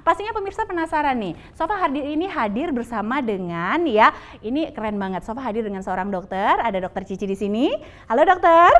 pastinya pemirsa penasaran nih. Sofa hadir ini hadir bersama dengan ya, ini keren banget. Sofa hadir dengan seorang dokter. Ada Dokter Cici di sini. Halo dokter.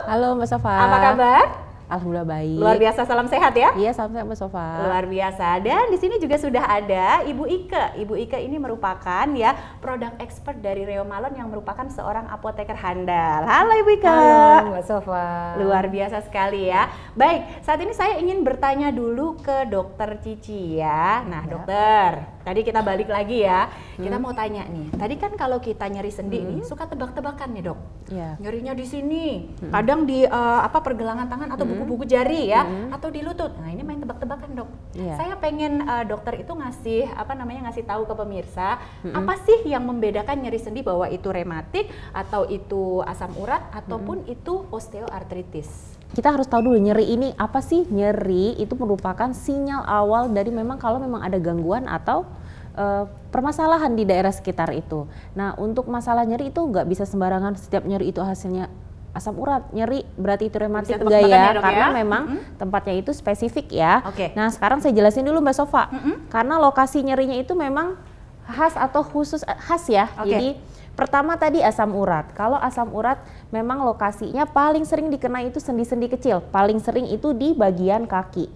Halo Mbak Sofa. Apa kabar? Alhamdulillah baik. Luar biasa, salam sehat ya. Iya, salam sehat Mbak Sofa. Luar biasa. Dan di sini juga sudah ada Ibu Ike. Ibu Ike ini merupakan ya produk expert dari Reomalon yang merupakan seorang apoteker handal. Halo Ibu Ike. Halo Mbak Sofa. Luar biasa sekali ya. Baik, saat ini saya ingin bertanya dulu ke Dokter Cici ya. Nah dokter, tadi kita balik lagi ya. Kita mau tanya nih. Tadi kan kalau kita nyeri sendi nih, suka tebak-tebakan nih dok. Iya. Nyerinya di sini, kadang di pergelangan tangan atau buku-buku jari ya, atau di lutut. Nah ini main tebak-tebakan dok. Iya. Saya pengen dokter itu ngasih ngasih tahu ke pemirsa apa sih yang membedakan nyeri sendi bahwa itu rematik atau itu asam urat ataupun itu osteoartritis. Kita harus tahu dulu nyeri ini apa sih? Nyeri itu merupakan sinyal awal dari kalau memang ada gangguan atau permasalahan di daerah sekitar itu. Nah untuk masalah nyeri itu nggak bisa sembarangan setiap nyeri itu hasilnya asam urat, nyeri berarti itu rematik enggak ya, karena memang tempatnya itu spesifik ya. Nah sekarang saya jelasin dulu Mbak Sofa, karena lokasi nyerinya itu memang khas atau khusus khas ya. Jadi pertama tadi asam urat. Kalau asam urat memang lokasinya paling sering dikenai itu sendi-sendi kecil, paling sering itu di bagian kaki.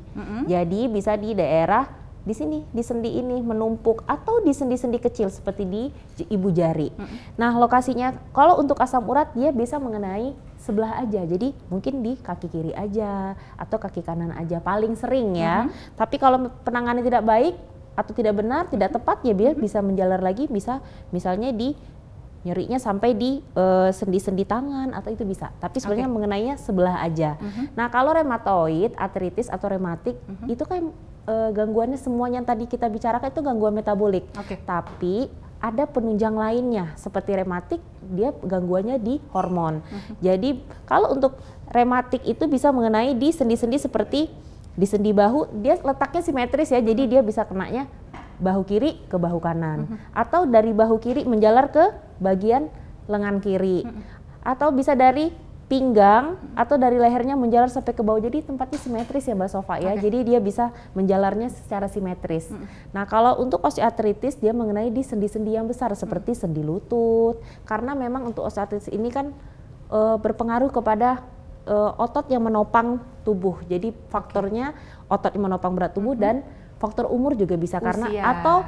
Jadi bisa di daerah di sini, di sendi ini menumpuk atau di sendi-sendi kecil seperti di ibu jari. Nah lokasinya kalau untuk asam urat dia bisa mengenai sebelah aja, jadi mungkin di kaki kiri aja atau kaki kanan aja paling sering ya. Tapi kalau penanganannya tidak baik atau tidak benar, tidak tepat ya dia bisa menjalar lagi, bisa misalnya di nyerinya sampai di sendi-sendi tangan atau itu bisa. Tapi sebenarnya mengenainya sebelah aja. Nah kalau rheumatoid, artritis atau rematik itu kan gangguannya semuanya yang tadi kita bicarakan itu gangguan metabolik. Tapi ada penunjang lainnya seperti rematik, dia gangguannya di hormon. Jadi kalau untuk rematik itu bisa mengenai di sendi-sendi seperti di sendi bahu, dia letaknya simetris ya. Jadi dia bisa kenanya bahu kiri ke bahu kanan, atau dari bahu kiri menjalar ke bagian lengan kiri, atau bisa dari pinggang atau dari lehernya menjalar sampai ke bawah. Jadi tempatnya simetris ya Mbak Sofa ya. Jadi dia bisa menjalarnya secara simetris. Nah kalau untuk osteoartritis dia mengenai di sendi-sendi yang besar seperti sendi lutut. Karena memang untuk osteoartritis ini kan berpengaruh kepada otot yang menopang tubuh. Jadi faktornya otot yang menopang berat tubuh dan faktor umur juga bisa karena atau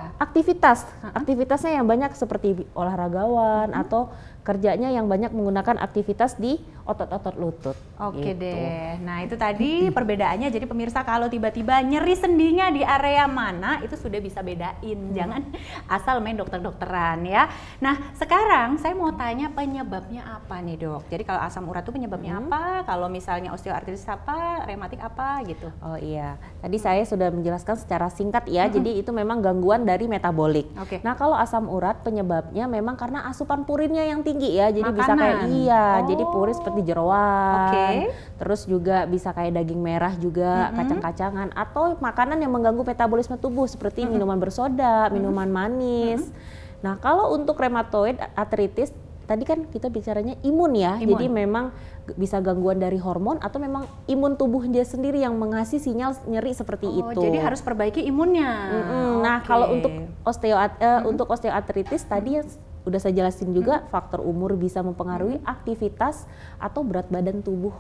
aktivitasnya yang banyak seperti olahragawan atau kerjanya yang banyak menggunakan aktivitas di otot-otot lutut. Oke deh. Nah itu tadi perbedaannya. Jadi pemirsa kalau tiba-tiba nyeri sendinya di area mana itu sudah bisa bedain. Jangan asal main dokter-dokteran ya. Nah sekarang saya mau tanya penyebabnya apa nih dok? Jadi kalau asam urat itu penyebabnya apa? Kalau misalnya osteoartritis apa? Rematik apa gitu? Oh iya. Tadi saya sudah menjelaskan secara singkat ya. Jadi itu memang gangguan dari metabolik. Nah kalau asam urat penyebabnya memang karena asupan purinnya yang tinggi ya, jadi bisa kayak jadi purin seperti jeroan, terus juga bisa kayak daging merah juga, kacang-kacangan atau makanan yang mengganggu metabolisme tubuh seperti minuman bersoda, minuman manis. Nah kalau untuk rheumatoid arthritis tadi kan kita bicaranya imun ya, jadi memang bisa gangguan dari hormon atau memang imun tubuh dia sendiri yang mengasih sinyal nyeri seperti itu. Jadi harus perbaiki imunnya. Nah kalau untuk osteoartritis tadi yang udah saya jelasin juga, faktor umur bisa mempengaruhi aktivitas atau berat badan tubuh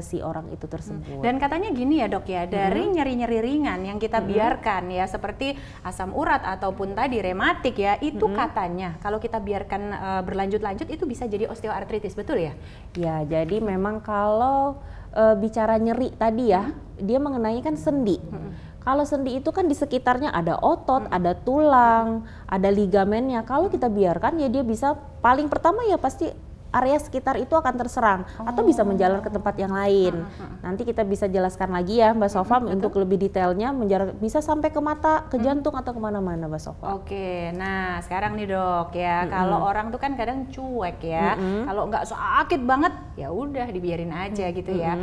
si orang itu tersebut. Dan katanya gini ya dok ya, dari nyeri-nyeri ringan yang kita biarkan ya seperti asam urat ataupun tadi rematik ya, itu katanya kalau kita biarkan berlanjut-lanjut itu bisa jadi osteoartritis, betul ya? Ya, jadi memang kalau bicara nyeri tadi ya, dia mengenai kan sendi. Kalau sendi itu kan di sekitarnya ada otot, ada tulang, ada ligamennya. Kalau kita biarkan ya dia bisa paling pertama ya pasti area sekitar itu akan terserang atau bisa menjalar ke tempat yang lain. Nanti kita bisa jelaskan lagi ya Mbak Sofa untuk lebih detailnya, bisa sampai ke mata, ke jantung atau kemana-mana Mbak Sofa. Oke, nah sekarang nih dok ya, kalau orang tuh kan kadang cuek ya, kalau nggak sakit banget ya udah dibiarin aja gitu ya.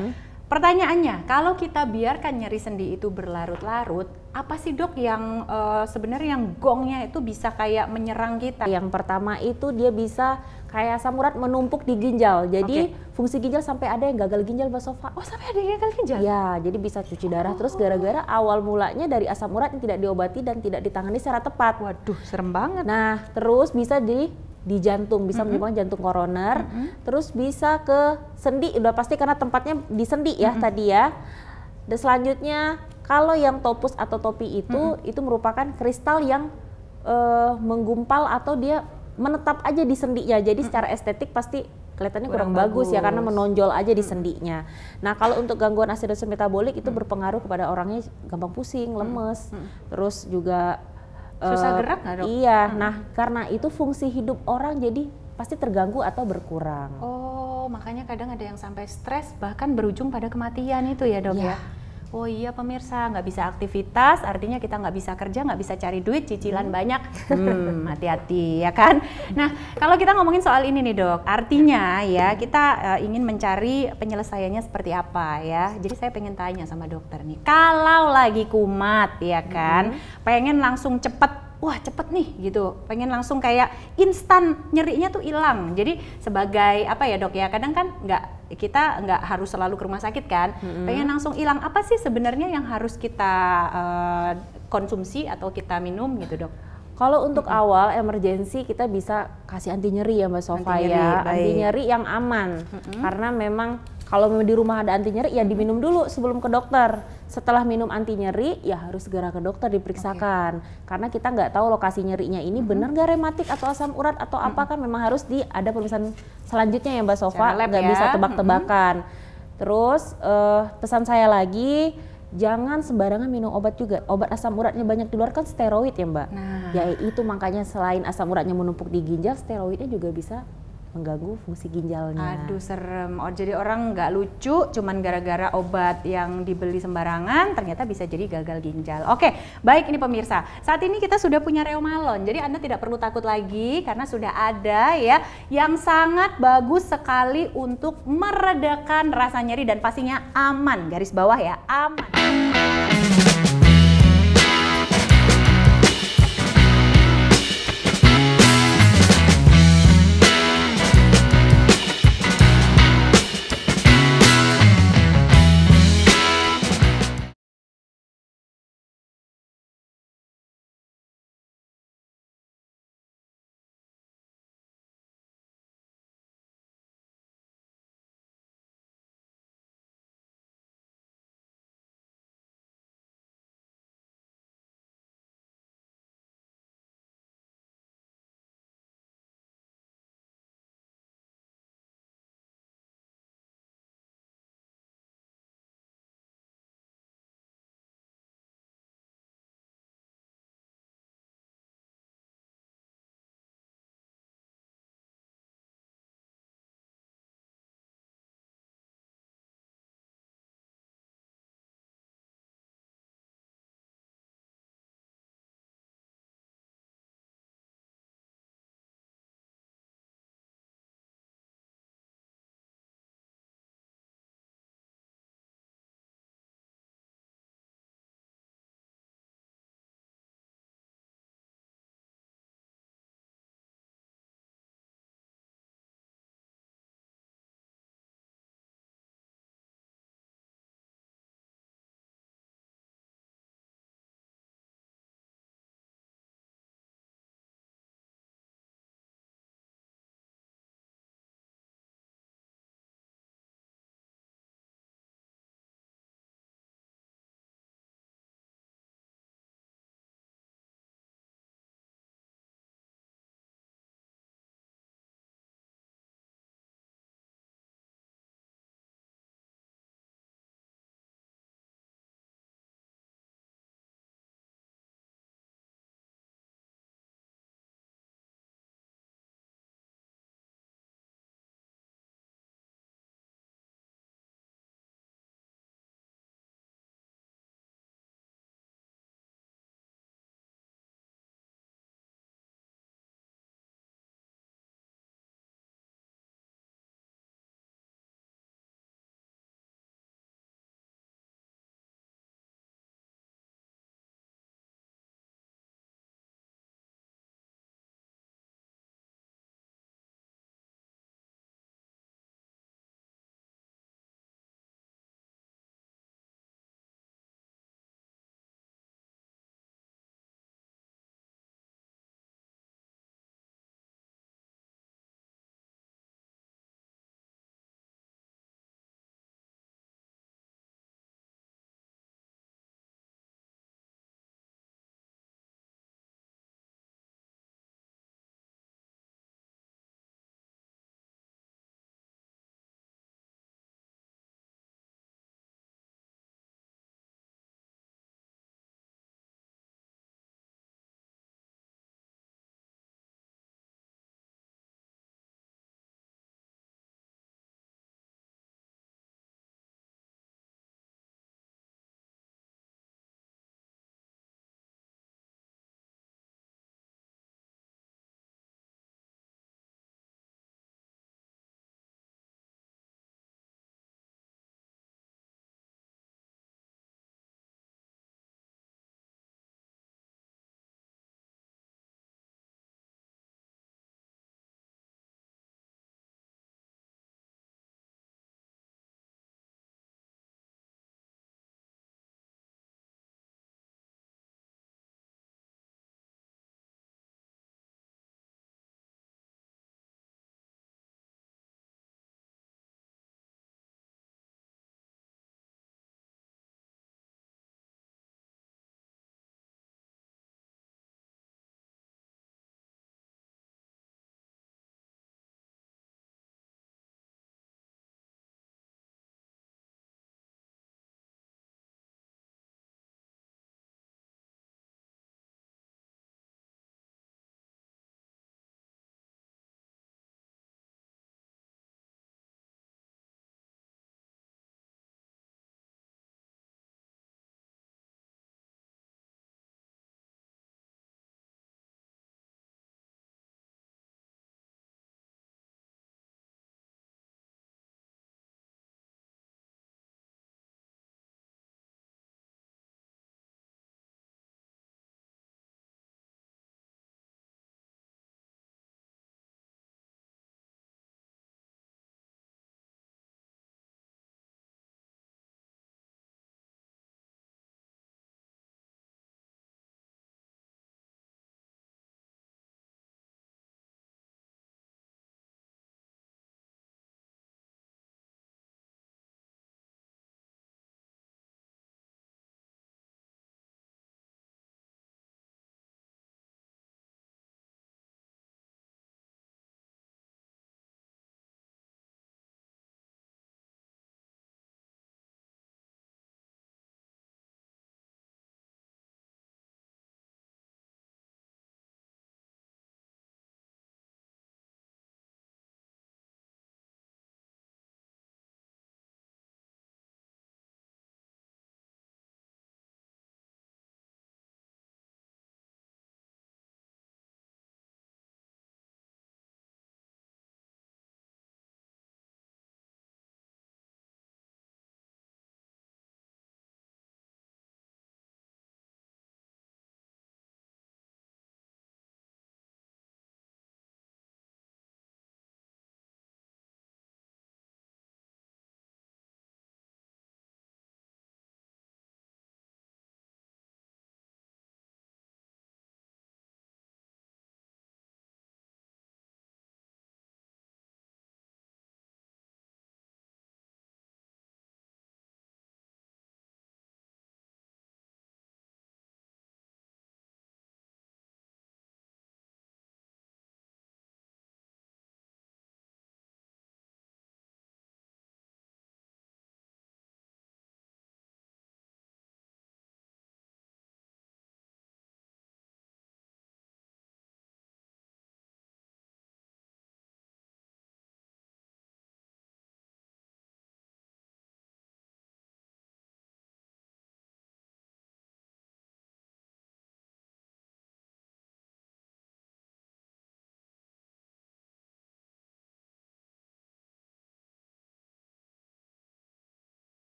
Pertanyaannya, kalau kita biarkan nyeri sendi itu berlarut-larut, apa sih dok yang sebenarnya yang gongnya itu bisa kayak menyerang kita? Yang pertama itu dia bisa kayak asam urat menumpuk di ginjal. Jadi fungsi ginjal sampai ada yang gagal ginjal Mbak Sofa. Oh, sampai ada yang gagal ginjal? Ya, jadi bisa cuci darah terus gara-gara awal mulanya dari asam urat yang tidak diobati dan tidak ditangani secara tepat. Waduh, serem banget. Nah, terus bisa di jantung, bisa menyebabkan jantung koroner, terus bisa ke sendi, udah pasti karena tempatnya di sendi ya tadi ya. Dan selanjutnya kalau yang topus atau topi itu merupakan kristal yang menggumpal atau dia menetap aja di sendinya, jadi secara estetik pasti kelihatannya kurang bagus ya karena menonjol aja di sendinya. Nah kalau untuk gangguan asidosis metabolik itu berpengaruh kepada orangnya gampang pusing, lemes, terus juga susah gerak nggak dok? Iya, nah karena itu fungsi hidup orang jadi pasti terganggu atau berkurang. Oh, makanya kadang ada yang sampai stres bahkan berujung pada kematian itu ya dok ya? Oh iya pemirsa, nggak bisa aktivitas, artinya kita nggak bisa kerja, nggak bisa cari duit, cicilan banyak, hati-hati ya kan? Nah kalau kita ngomongin soal ini nih dok, artinya ya kita ingin mencari penyelesaiannya seperti apa ya. Jadi saya pengen tanya sama dokter nih, kalau lagi kumat ya kan, pengen langsung cepet, wah cepet nih gitu, pengen langsung kayak instan nyerinya tuh hilang. Jadi sebagai apa ya dok ya, kadang kan kita nggak harus selalu ke rumah sakit kan, pengen langsung hilang. Apa sih sebenarnya yang harus kita konsumsi atau kita minum gitu dok? Kalau untuk awal emergensi kita bisa kasih anti nyeri ya Mbak Sofa ya, anti nyeri yang aman. Karena memang kalau di rumah ada anti nyeri ya diminum dulu sebelum ke dokter. Setelah minum anti nyeri ya harus segera ke dokter diperiksakan. Karena kita nggak tahu lokasi nyerinya ini benar nggak rematik atau asam urat atau apa, kan memang harus ada pemeriksaan selanjutnya ya Mbak Sofa, nggak bisa tebak-tebakan. Terus pesan saya lagi, jangan sembarangan minum obat juga. Obat asam uratnya banyak di luar kan steroid ya Mbak. Ya itu makanya selain asam uratnya menumpuk di ginjal, steroidnya juga bisa mengganggu fungsi ginjalnya. Aduh serem. Oh jadi orang nggak lucu cuman gara-gara obat yang dibeli sembarangan ternyata bisa jadi gagal ginjal. Oke, baik ini pemirsa. Saat ini kita sudah punya Reomalon. Jadi Anda tidak perlu takut lagi karena sudah ada ya yang sangat bagus sekali untuk meredakan rasa nyeri dan pastinya aman. Garis bawah ya, aman.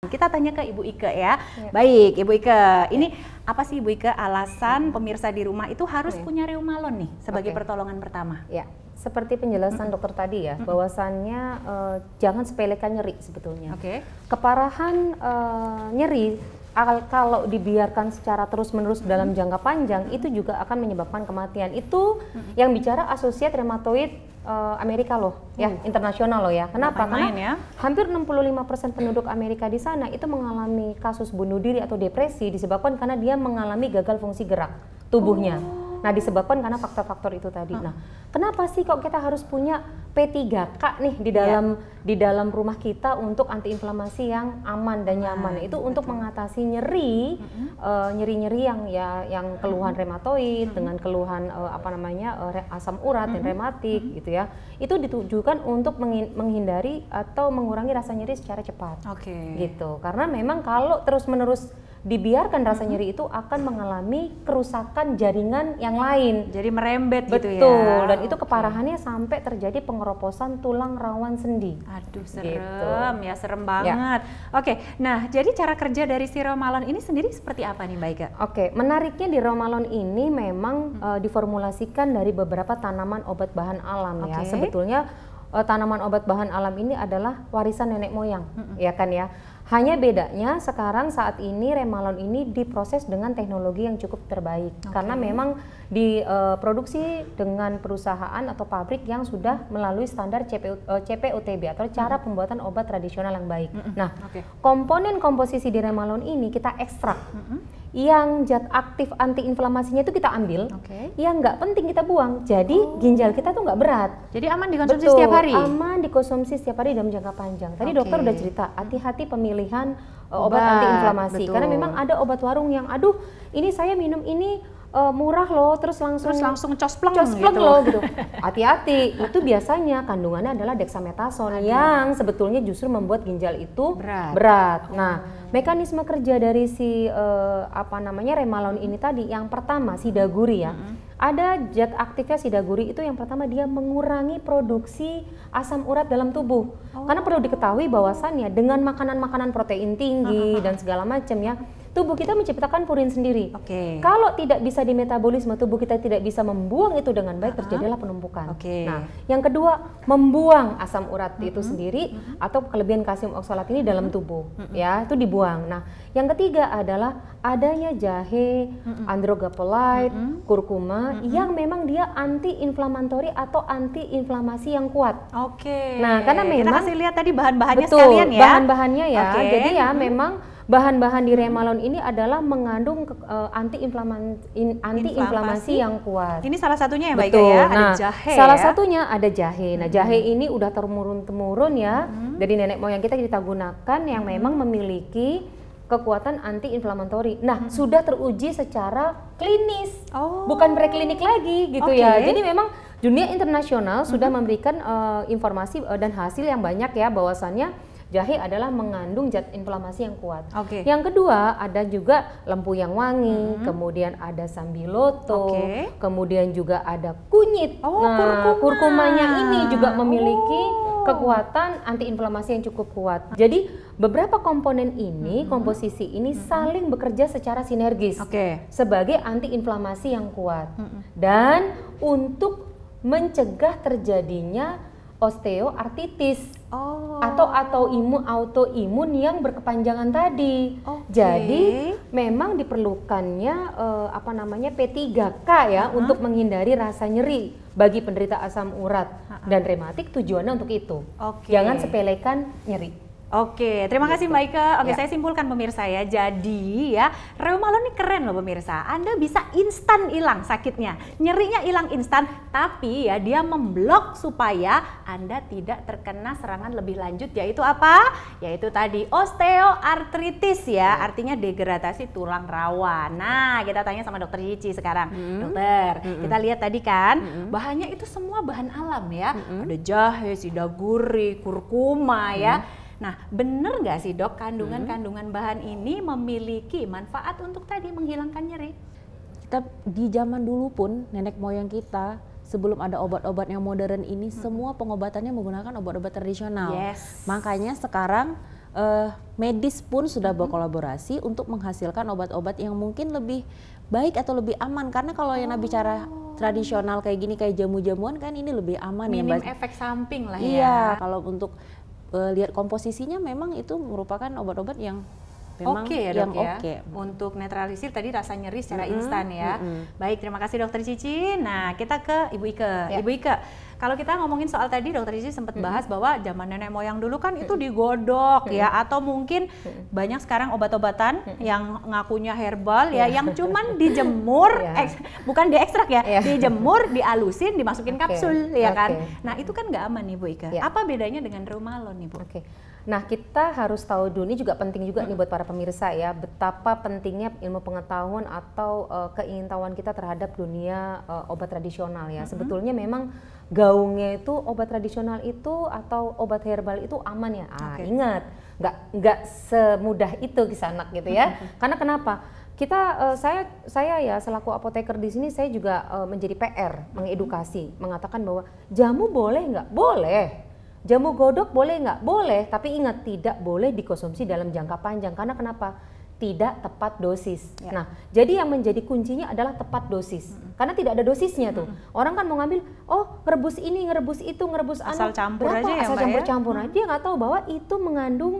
Kita tanya ke Ibu Ike ya. Baik, Ibu Ike. Ini apa sih Ibu Ike alasan pemirsa di rumah itu harus punya Reumalon nih sebagai pertolongan pertama? Ya, seperti penjelasan dokter tadi ya, bahwasannya jangan sepelekan nyeri sebetulnya. Keparahan nyeri kalau dibiarkan secara terus-menerus dalam jangka panjang itu juga akan menyebabkan kematian. Itu yang bicara Associate Rheumatoid Amerika loh, ya, internasional loh ya. Kenapa? Karena hampir 65% penduduk Amerika di sana itu mengalami kasus bunuh diri atau depresi disebabkan karena dia mengalami gagal fungsi gerak tubuhnya. Nah, disebabkan karena faktor-faktor itu tadi. Nah, kenapa sih kok kita harus punya P3K nih di dalam rumah kita untuk antiinflamasi yang aman dan nyaman? Itu untuk mengatasi nyeri, nyeri-nyeri yang keluhan reumatoid dengan keluhan asam urat dan rematik gitu ya. Itu ditujukan untuk menghindari atau mengurangi rasa nyeri secara cepat. Gitu. Karena memang kalau terus-menerus dibiarkan rasa nyeri itu akan mengalami kerusakan jaringan yang lain. Jadi merembet gitu ya. Betul, dan itu keparahannya sampai terjadi pengeroposan tulang rawan sendi. Aduh, serem ya, serem banget. Nah jadi cara kerja dari si Reumalon ini sendiri seperti apa nih Mbak Ika? Menariknya di Reumalon ini memang diformulasikan dari beberapa tanaman obat bahan alam ya. Sebetulnya tanaman obat bahan alam ini adalah warisan nenek moyang, ya kan ya. Hanya bedanya sekarang saat ini Reumalon ini diproses dengan teknologi yang cukup terbaik karena memang diproduksi dengan perusahaan atau pabrik yang sudah melalui standar CPOTB atau cara pembuatan obat tradisional yang baik. Nah, komponen komposisi di Reumalon ini kita ekstrak. Yang zat aktif antiinflamasinya itu kita ambil, yang nggak penting kita buang. Jadi ginjal kita tuh nggak berat. Jadi aman dikonsumsi setiap hari? Aman dikonsumsi setiap hari dalam jangka panjang. Tadi dokter udah cerita, hati-hati pemilihan obat antiinflamasi. Karena memang ada obat warung yang, aduh ini saya minum ini murah loh, terus langsung cospleng gitu. Hati-hati, itu biasanya kandungannya adalah dexamethasone yang sebetulnya justru membuat ginjal itu berat. Nah, mekanisme kerja dari si Reumalon ini tadi, yang pertama sidaguri ya. Ada zat aktifnya sidaguri itu yang pertama dia mengurangi produksi asam urat dalam tubuh. Karena perlu diketahui bahwasannya dengan makanan-makanan protein tinggi dan segala macam ya, tubuh kita menciptakan purin sendiri. Kalau tidak bisa dimetabolisme, tubuh kita tidak bisa membuang itu dengan baik, terjadilah penumpukan. Nah, yang kedua, membuang asam urat itu sendiri atau kelebihan kalsium oksalat ini dalam tubuh, ya, itu dibuang. Nah, yang ketiga adalah adanya jahe, androgapolite, kurkuma yang memang dia anti-inflamatori atau anti-inflamasi yang kuat. Nah, karena memang kita kasih lihat tadi bahan-bahannya sekalian ya. Bahan-bahannya ya. Jadi ya memang bahan-bahan di Reumalon ini adalah mengandung anti-inflamasi yang kuat. Ini salah satunya ya Mbak Ika ya, ada jahe. Salah satunya ada jahe. Nah, jahe ini udah temurun ya dari nenek moyang kita gunakan yang memang memiliki kekuatan anti-inflamatori. Nah, sudah teruji secara klinis, bukan preklinik lagi gitu ya. Jadi memang dunia internasional sudah memberikan informasi dan hasil yang banyak ya bahwasannya jahe adalah mengandung zat inflamasi yang kuat. Yang kedua ada juga lempu yang wangi, kemudian ada sambiloto, kemudian juga ada kunyit. Kurkumanya ini juga memiliki kekuatan antiinflamasi yang cukup kuat. Jadi beberapa komponen ini, komposisi ini saling bekerja secara sinergis sebagai antiinflamasi yang kuat dan untuk mencegah terjadinya osteoartritis atau autoimun yang berkepanjangan tadi. Jadi memang diperlukannya P3K ya untuk menghindari rasa nyeri bagi penderita asam urat dan rematik, tujuannya untuk itu. Jangan sepelekan nyeri. Terima kasih Mbak Ika. Saya simpulkan pemirsa ya. Jadi ya, Reumalon ini keren loh pemirsa. Anda bisa instan hilang sakitnya, nyerinya hilang instan, tapi ya dia memblok supaya Anda tidak terkena serangan lebih lanjut, yaitu apa? Yaitu tadi osteoartritis ya, artinya degradasi tulang rawan. Nah, kita tanya sama Dokter Cici sekarang. Dokter, kita lihat tadi kan, bahannya itu semua bahan alam ya. Ada jahe, sidaguri, kurkuma ya. Nah, bener nggak sih dok, kandungan-kandungan bahan ini memiliki manfaat untuk tadi menghilangkan nyeri? Kita di zaman dulu pun nenek moyang kita sebelum ada obat-obat yang modern ini semua pengobatannya menggunakan obat-obat tradisional. Makanya sekarang medis pun sudah berkolaborasi untuk menghasilkan obat-obat yang mungkin lebih baik atau lebih aman, karena kalau yang bicara tradisional kayak gini, kayak jamu-jamuan kan ini lebih aman ya Minim Mbak. efek samping lah Iya, kalau untuk lihat komposisinya memang itu merupakan obat-obat yang memang Oke ya yang dok ya, oke. untuk netralisir tadi rasa nyeri secara instan ya. Baik, terima kasih dokter Cici. Nah kita ke Ibu Ike. Ya. Ibu Ike, kalau kita ngomongin soal tadi dokter Cici sempat bahas bahwa zaman nenek moyang dulu kan itu digodok ya, atau mungkin banyak sekarang obat-obatan yang ngakunya herbal ya, yang cuman dijemur, bukan diekstrak ya, dijemur, dialusin, dimasukin kapsul ya kan. Nah itu kan nggak aman nih Bu Ike. Apa bedanya dengan Reumalon nih Bu? Nah kita harus tahu dulu, ini juga penting juga nih buat para pemirsa ya, betapa pentingnya ilmu pengetahuan atau keingintahuan kita terhadap dunia obat tradisional ya. Sebetulnya memang gaungnya itu obat tradisional itu atau obat herbal itu aman ya. Ingat, nggak semudah itu Kisanak gitu ya. Karena kenapa? Kita saya ya selaku apoteker di sini, saya juga menjadi PR mengedukasi, mengatakan bahwa jamu boleh nggak? Boleh. Jamu godok boleh nggak? Boleh, tapi ingat tidak boleh dikonsumsi dalam jangka panjang. Karena kenapa? Tidak tepat dosis. Nah, jadi yang menjadi kuncinya adalah tepat dosis. Karena tidak ada dosisnya tuh. Orang kan mau ngambil, oh ngerebus ini, ngerebus itu, ngerebus asal campur berapa? Aja ya asal Mbak campur-campur. Nah, dia nggak tahu bahwa itu mengandung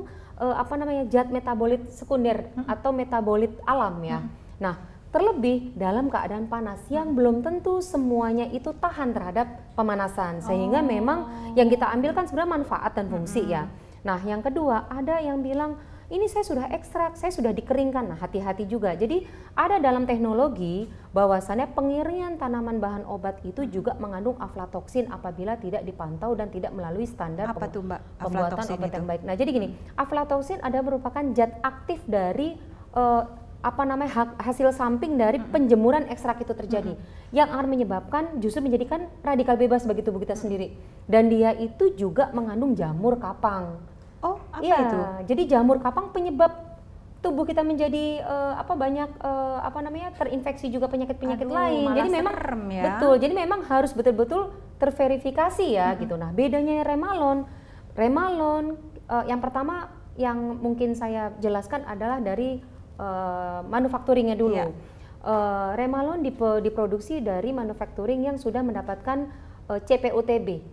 zat metabolit sekunder atau metabolit alam ya. Nah, terlebih dalam keadaan panas yang belum tentu semuanya itu tahan terhadap pemanasan, sehingga memang yang kita ambil kan sebenarnya manfaat dan fungsi ya. Nah yang kedua, ada yang bilang ini saya sudah ekstrak, saya sudah dikeringkan. Nah hati-hati juga. Jadi ada dalam teknologi bahwasannya pengeringan tanaman bahan obat itu juga mengandung aflatoksin apabila tidak dipantau dan tidak melalui standar Apa tuh Mbak? pembuatan obat yang baik. Nah jadi gini, aflatoksin ada merupakan zat aktif dari hasil samping dari penjemuran ekstrak itu terjadi, yang akan menyebabkan justru menjadikan radikal bebas bagi tubuh kita sendiri, dan dia itu juga mengandung jamur kapang. Oh, apa itu? Jadi jamur kapang penyebab tubuh kita menjadi terinfeksi juga penyakit-penyakit lain. Jadi memang ya. betul. Jadi memang harus betul-betul terverifikasi ya gitu. Nah, bedanya Remalon yang pertama yang mungkin saya jelaskan adalah dari manufacturingnya dulu. Remalon diproduksi dari manufacturing yang sudah mendapatkan CPUTB.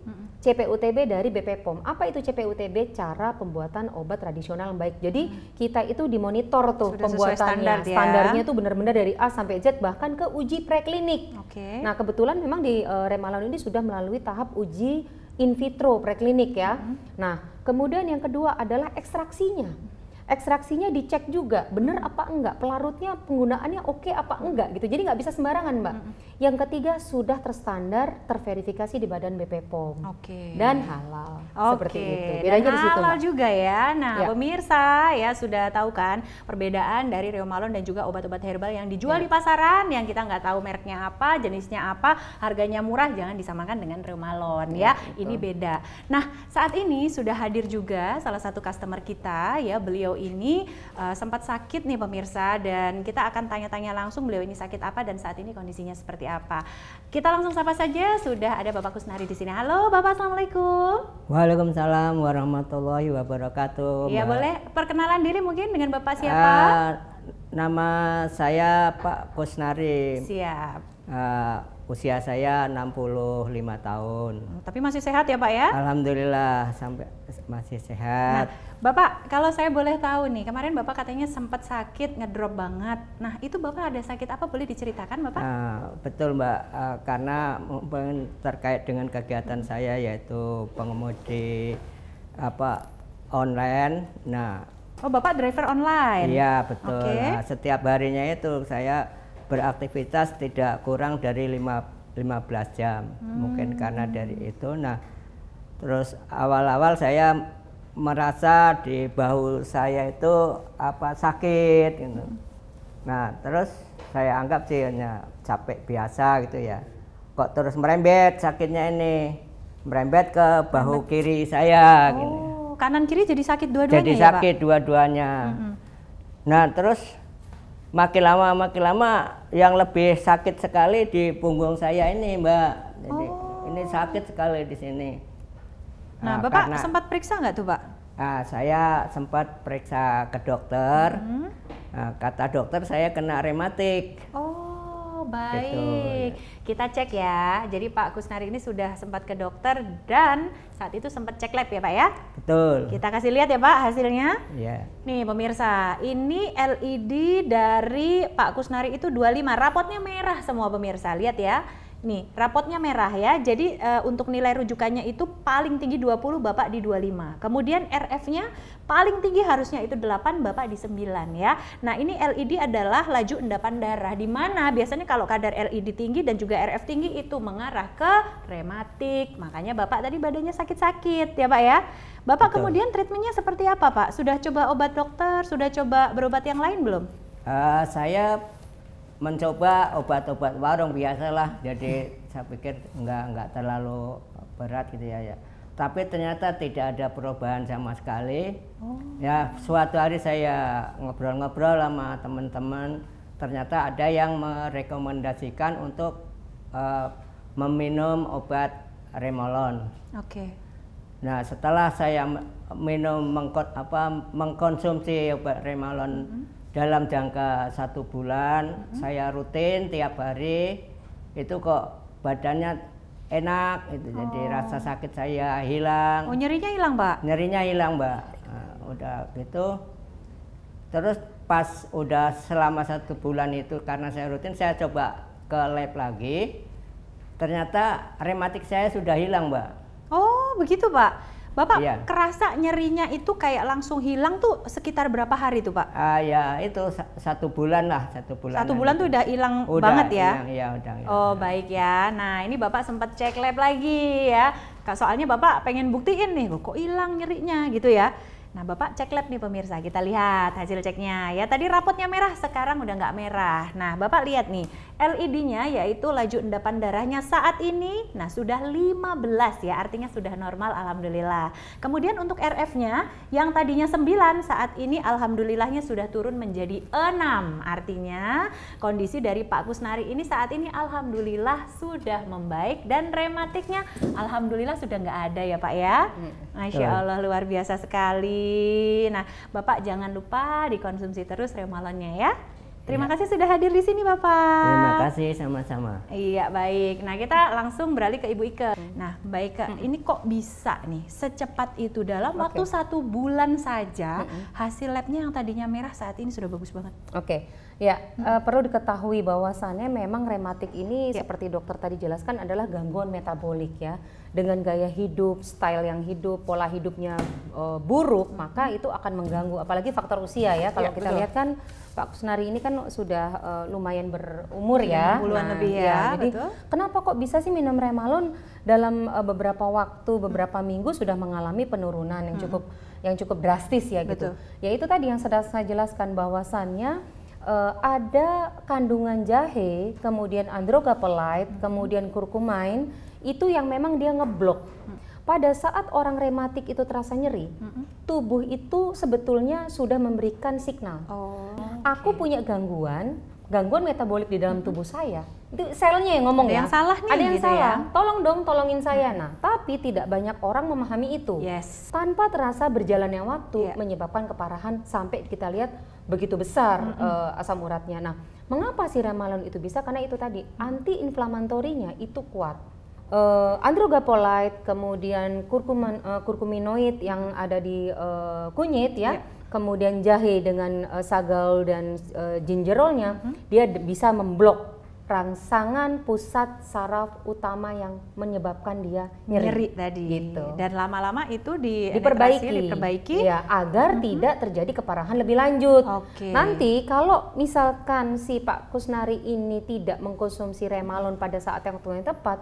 CPUTB dari BP POM. Apa itu CPUTB? Cara pembuatan obat tradisional yang baik. Jadi kita itu dimonitor tuh sudah pembuatannya. Standarnya tuh benar-benar dari A sampai Z, bahkan ke uji preklinik. Nah kebetulan memang di Remalon ini sudah melalui tahap uji in vitro preklinik ya. Nah kemudian yang kedua adalah ekstraksinya. Ekstraksinya dicek juga benar apa enggak, pelarutnya penggunaannya oke apa enggak gitu. Jadi nggak bisa sembarangan Mbak. Yang ketiga sudah terstandar, terverifikasi di Badan BP POM dan halal. Seperti itu. Bedanya di situ halal Mbak. juga ya. Nah pemirsa ya sudah tahu kan perbedaan dari Reumalon dan juga obat-obat herbal yang dijual di pasaran, yang kita nggak tahu mereknya apa, jenisnya apa, harganya murah, jangan disamakan dengan Reumalon ya. Ini beda. Nah saat ini sudah hadir juga salah satu customer kita ya, beliau ini sempat sakit nih pemirsa, dan kita akan tanya-tanya langsung beliau ini sakit apa dan saat ini kondisinya seperti apa. Kita langsung sapa saja, sudah ada Bapak Kusnari di sini. Halo Bapak, Assalamualaikum. Waalaikumsalam warahmatullahi wabarakatuh. Iya, boleh perkenalan diri mungkin dengan Bapak siapa? Nama saya Pak Kusnari. Siap. Usia saya 65 tahun. Tapi masih sehat ya Pak ya? Alhamdulillah sampai masih sehat. Nah, Bapak, kalau saya boleh tahu nih, kemarin Bapak katanya sempat sakit, ngedrop banget. Nah, itu Bapak ada sakit apa? Boleh diceritakan Bapak? Betul Mbak, karena terkait dengan kegiatan saya yaitu pengemudi online. Nah, Bapak driver online? Iya betul. Nah, setiap harinya itu saya beraktivitas tidak kurang dari 15 jam. Mungkin karena dari itu. Nah, terus awal-awal saya merasa di bahu saya itu sakit gitu. Nah, terus saya anggap sih hanya capek biasa gitu ya. Kok terus merembet sakitnya ini. Merembet ke bahu kiri saya gitu. Kanan kiri jadi sakit dua-duanya jadi ya Pak? sakit dua-duanya. Nah, terus makin lama yang lebih sakit sekali di punggung saya ini Mbak. Jadi ini sakit sekali di sini. Nah Bapak sempat periksa nggak tuh Pak? Nah, saya sempat periksa ke dokter. Nah, kata dokter saya kena rematik. Oh, baik. Gitu. Kita cek ya. Jadi Pak Kusnari ini sudah sempat ke dokter dan saat itu sempat cek lab ya Pak ya? Betul. Kita kasih lihat ya Pak hasilnya. Iya. Nih pemirsa, ini LED dari Pak Kusnari itu 25. Rapotnya merah semua pemirsa, lihat ya. Nih, rapotnya merah ya. Jadi untuk nilai rujukannya itu paling tinggi 20, Bapak di 25. Kemudian RF-nya paling tinggi harusnya itu 8, Bapak di 9 ya. Nah, ini LED adalah laju endapan darah, di mana biasanya kalau kadar LED tinggi dan juga RF tinggi itu mengarah ke rematik. Makanya Bapak tadi badannya sakit-sakit ya Pak ya. Bapak Betul. kemudian treatmentnya seperti apa Pak? Sudah coba obat dokter? Sudah coba berobat yang lain belum? Saya mencoba obat-obat warung biasalah, jadi saya pikir nggak terlalu berat gitu ya. Tapi ternyata tidak ada perubahan sama sekali. Ya, suatu hari saya ngobrol-ngobrol sama teman-teman, ternyata ada yang merekomendasikan untuk meminum obat Remolon. Oke. Nah, setelah saya mengkonsumsi obat Remolon dalam jangka 1 bulan, saya rutin tiap hari, itu kok badannya enak, itu jadi rasa sakit saya hilang. Oh, nyerinya hilang Pak? Nyerinya hilang Mbak. Nah, udah gitu, terus pas udah selama 1 bulan itu karena saya rutin, saya coba ke lab lagi, ternyata rematik saya sudah hilang Mbak. Oh, begitu Pak. Bapak Iya. kerasa nyerinya itu kayak langsung hilang tuh sekitar berapa hari tuh Pak? Ya itu 1 bulan lah, 1 bulan. 1 bulan tuh udah hilang Udah banget ya? hilang, iya udah hilang. Oh baik ya. Nah ini Bapak sempat cek lab lagi ya. Soalnya Bapak pengen buktiin nih, kok hilang nyerinya gitu ya. Nah Bapak cek lab nih pemirsa, kita lihat hasil ceknya ya. Tadi rapotnya merah, sekarang udah nggak merah. Nah Bapak lihat nih, LED-nya yaitu laju endapan darahnya saat ini, nah sudah 15 ya, artinya sudah normal alhamdulillah. Kemudian untuk RF-nya yang tadinya 9, saat ini alhamdulillahnya sudah turun menjadi 6. Artinya kondisi dari Pak Kusnari ini saat ini alhamdulillah sudah membaik dan rematiknya alhamdulillah sudah nggak ada ya Pak ya. Masya Allah luar biasa sekali. Nah, Bapak jangan lupa dikonsumsi terus Remalonnya ya. Terima kasih sudah hadir di sini Bapak. Terima kasih sama-sama. Iya baik. Nah kita langsung beralih ke Ibu Ike. Nah baik Kak, ini kok bisa nih secepat itu dalam waktu 1 bulan saja hasil labnya yang tadinya merah saat ini sudah bagus banget. Oke, ya perlu diketahui bahwasannya memang rematik ini seperti dokter tadi jelaskan adalah gangguan metabolik ya. Dengan gaya hidup, style yang hidup, pola hidupnya buruk, maka itu akan mengganggu. Apalagi faktor usia ya. Kalau kita lihat kan Pak Kusnari ini kan sudah lumayan berumur ya. 60-an lebih ya. Jadi betul. kenapa kok bisa sih minum Remalon dalam beberapa waktu, beberapa minggu sudah mengalami penurunan yang cukup drastis ya gitu. Ya itu tadi yang sudah saya jelaskan bahwasannya ada kandungan jahe, kemudian androgapolite, kemudian kurkumin itu yang memang dia ngeblok. Pada saat orang rematik itu terasa nyeri, tubuh itu sebetulnya sudah memberikan signal. Aku punya gangguan metabolik di dalam tubuh saya. Itu selnya yang ngomong Ada ya. yang salah nih, Ada yang gitu salah. ya. Tolong dong, tolongin saya. Nah, tapi tidak banyak orang memahami itu. Yes. Tanpa terasa berjalannya waktu menyebabkan keparahan sampai kita lihat begitu besar asam uratnya. Nah, mengapa si Remalon itu bisa? Karena itu tadi anti-inflamatorinya itu kuat. Androgapolite, kemudian kurkuminoid yang ada di kunyit ya, kemudian jahe dengan sagal dan gingerolnya, dia bisa memblok rangsangan pusat saraf utama yang menyebabkan dia nyeri tadi. gitu. Dan lama-lama itu diperbaiki ya, agar tidak terjadi keparahan lebih lanjut. Nanti kalau misalkan si Pak Kusnari ini tidak mengkonsumsi Remalon pada saat yang tepat,